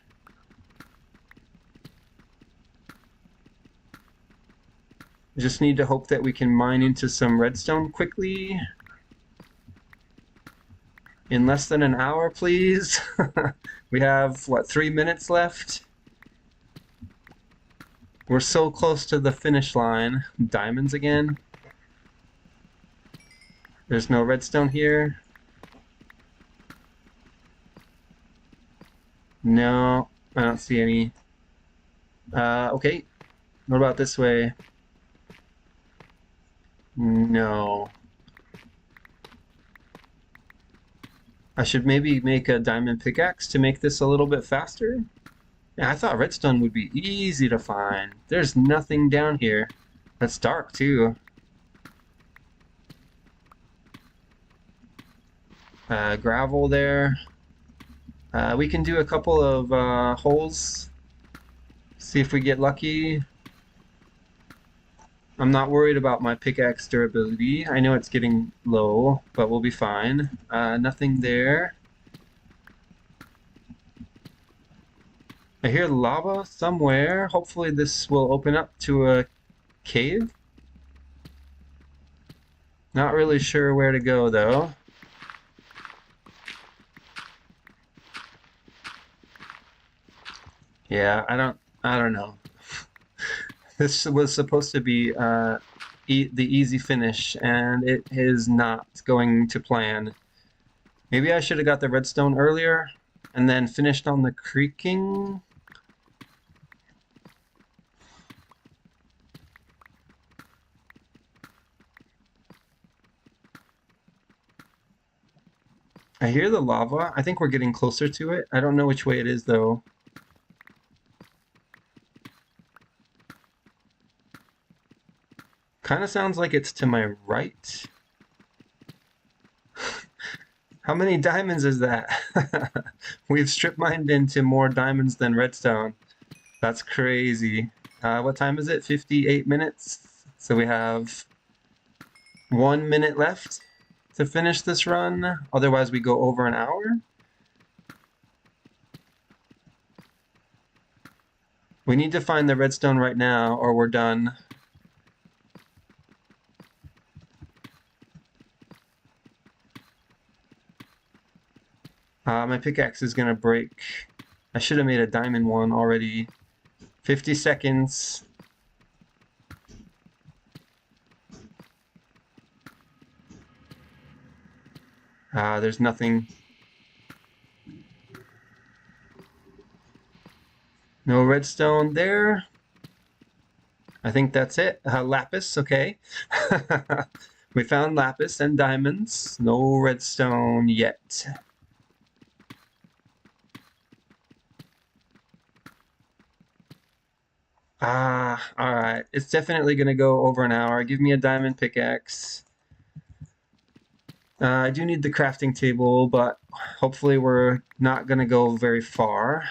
Just need to hope that we can mine into some redstone quickly. In less than an hour, please. We have, what, 3 minutes left? We're so close to the finish line. Diamonds again. There's no redstone here. No, I don't see any. Okay. What about this way? No. I should maybe make a diamond pickaxe to make this a little bit faster. Yeah, I thought redstone would be easy to find. There's nothing down here. That's dark too. Gravel there. We can do a couple of holes. See if we get lucky. I'm not worried about my pickaxe durability. I know it's getting low, but we'll be fine. Nothing there. I hear lava somewhere. Hopefully this will open up to a cave. Not really sure where to go though. Yeah, I don't know. This was supposed to be the easy finish, and it is not going to plan. Maybe I should have got the redstone earlier and then finished on the creaking. I hear the lava. I think we're getting closer to it. I don't know which way it is though. Kind of sounds like it's to my right. How many diamonds is that? We've strip mined into more diamonds than redstone. That's crazy. What time is it? 58 minutes. So we have 1 minute left to finish this run. Otherwise we go over an hour. We need to find the redstone right now or we're done. My pickaxe is gonna break. I should have made a diamond one already. 50 seconds. There's nothing. No redstone there. I think that's it. Lapis, okay. We found lapis and diamonds. No redstone yet. Alright. It's definitely going to go over an hour. Give me a diamond pickaxe. I do need the crafting table, but hopefully we're not going to go very far.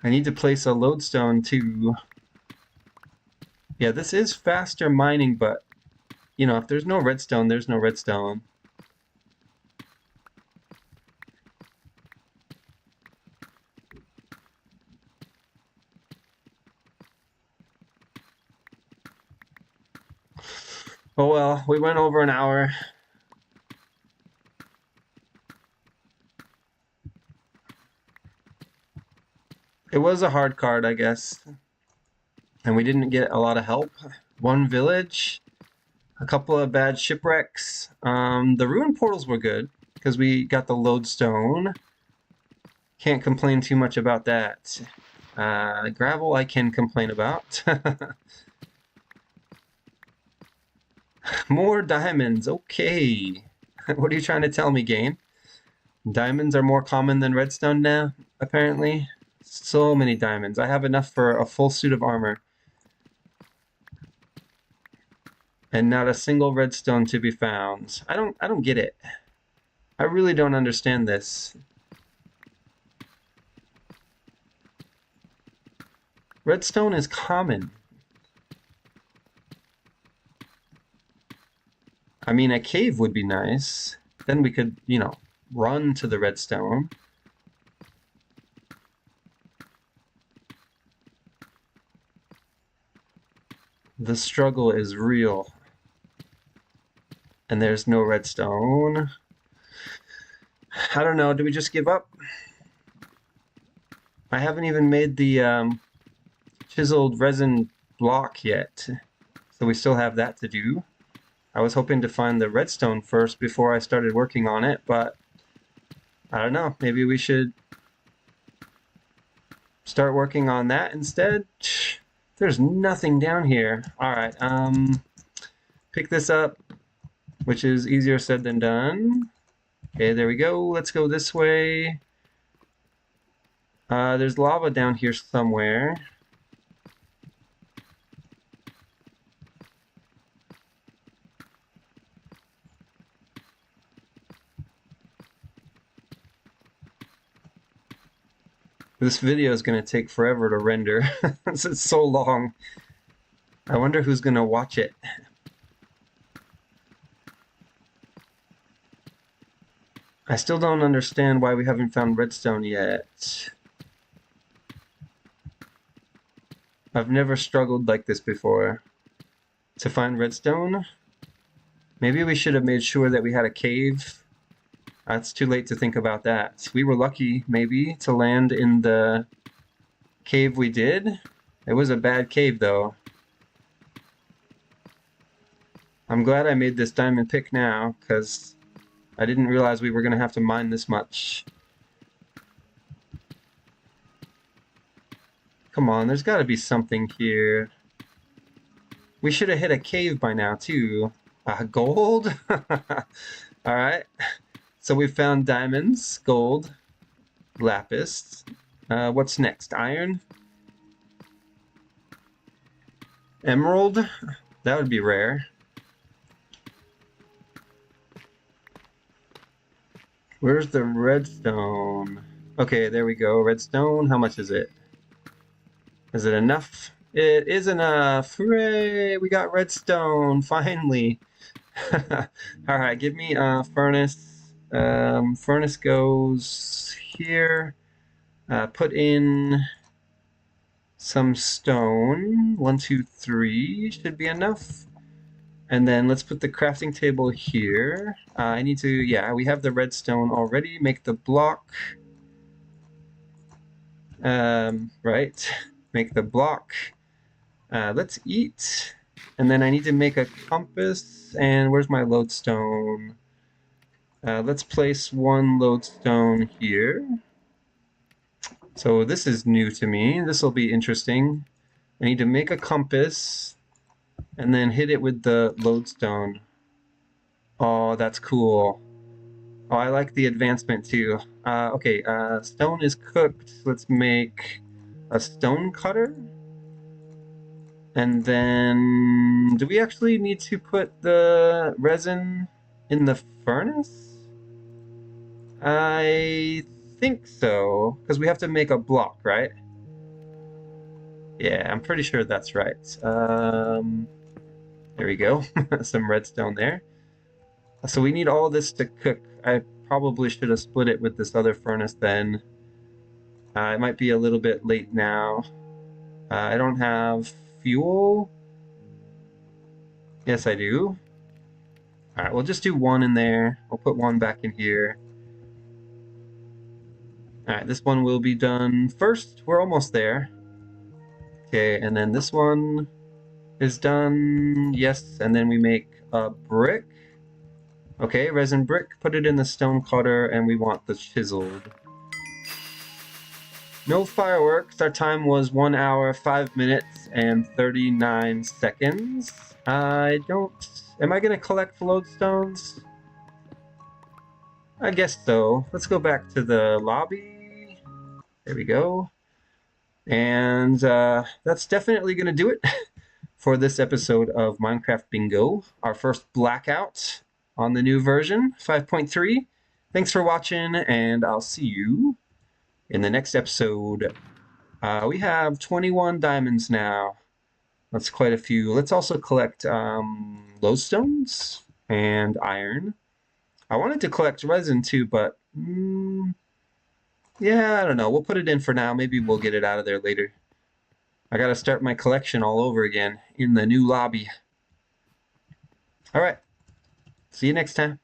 I need to place a lodestone too. Yeah, this is faster mining, but, you know, if there's no redstone, there's no redstone. Oh well, we went over an hour. It was a hard card, I guess. And we didn't get a lot of help. One village, a couple of bad shipwrecks. The ruin portals were good because we got the lodestone. Can't complain too much about that. Gravel I can complain about. More diamonds, okay. What are you trying to tell me, game? Diamonds are more common than redstone now, apparently. So many diamonds. I have enough for a full suit of armor. and not a single redstone to be found. I don't get it. I really don't understand this. Redstone is common. I mean, a cave would be nice. Then we could, you know, run to the redstone. The struggle is real. And there's no redstone. I don't know, do we just give up? I haven't even made the chiseled resin block yet. So we still have that to do. I was hoping to find the redstone first before I started working on it, but I don't know, maybe we should start working on that instead. There's nothing down here. Alright, pick this up, which is easier said than done. Okay, there we go. Let's go this way. There's lava down here somewhere. This video is going to take forever to render. It's so long. I wonder who's going to watch it. I still don't understand why we haven't found redstone yet. I've never struggled like this before. To find redstone? Maybe we should have made sure that we had a cave. It's too late to think about that. We were lucky, maybe, to land in the cave we did. It was a bad cave, though. I'm glad I made this diamond pick now, because I didn't realize we were going to have to mine this much. Come on, there's got to be something here. We should have hit a cave by now, too. Gold? Alright. So we found diamonds, gold, lapis. What's next? Iron? Emerald? That would be rare. Where's the redstone? Okay, there we go. Redstone, how much is it? Is it enough? It is enough! Hooray! We got redstone, finally! Alright, give me a furnace. Furnace goes here. Put in some stone. 1, 2, 3 should be enough. And then let's put the crafting table here. I need to, yeah, we have the redstone already. Make the block. Right. Make the block. Let's eat. And then I need to make a compass. And where's my lodestone? Let's place one lodestone here. So this is new to me. This will be interesting. I need to make a compass and then hit it with the lodestone. Oh, that's cool. Oh, I like the advancement too. Okay, stone is cooked. Let's make a stone cutter. And then, do we actually need to put the resin in the furnace? I think so, because we have to make a block, right? Yeah, I'm pretty sure that's right. There we go. Some redstone there. So we need all this to cook. I probably should have split it with this other furnace then. It might be a little bit late now. I don't have fuel. Yes, I do. Alright, we'll just do one in there. We'll put one back in here. Alright, this one will be done first. We're almost there. Okay, and then this one is done. Yes, and then we make a brick. Okay, resin brick, put it in the stone cutter, and we want the chiseled. No fireworks. Our time was 1 hour, 5 minutes, and 39 seconds. I don't... Am I going to collect lodestones? I guess so. Let's go back to the lobby. There we go. And that's definitely going to do it for this episode of Minecraft Bingo, our first blackout on the new version, 5.3. Thanks for watching, and I'll see you in the next episode. We have 21 diamonds now. That's quite a few. Let's also collect lowstones and iron. I wanted to collect resin too, but yeah, I don't know. We'll put it in for now. Maybe we'll get it out of there later. I gotta start my collection all over again in the new lobby. All right. See you next time.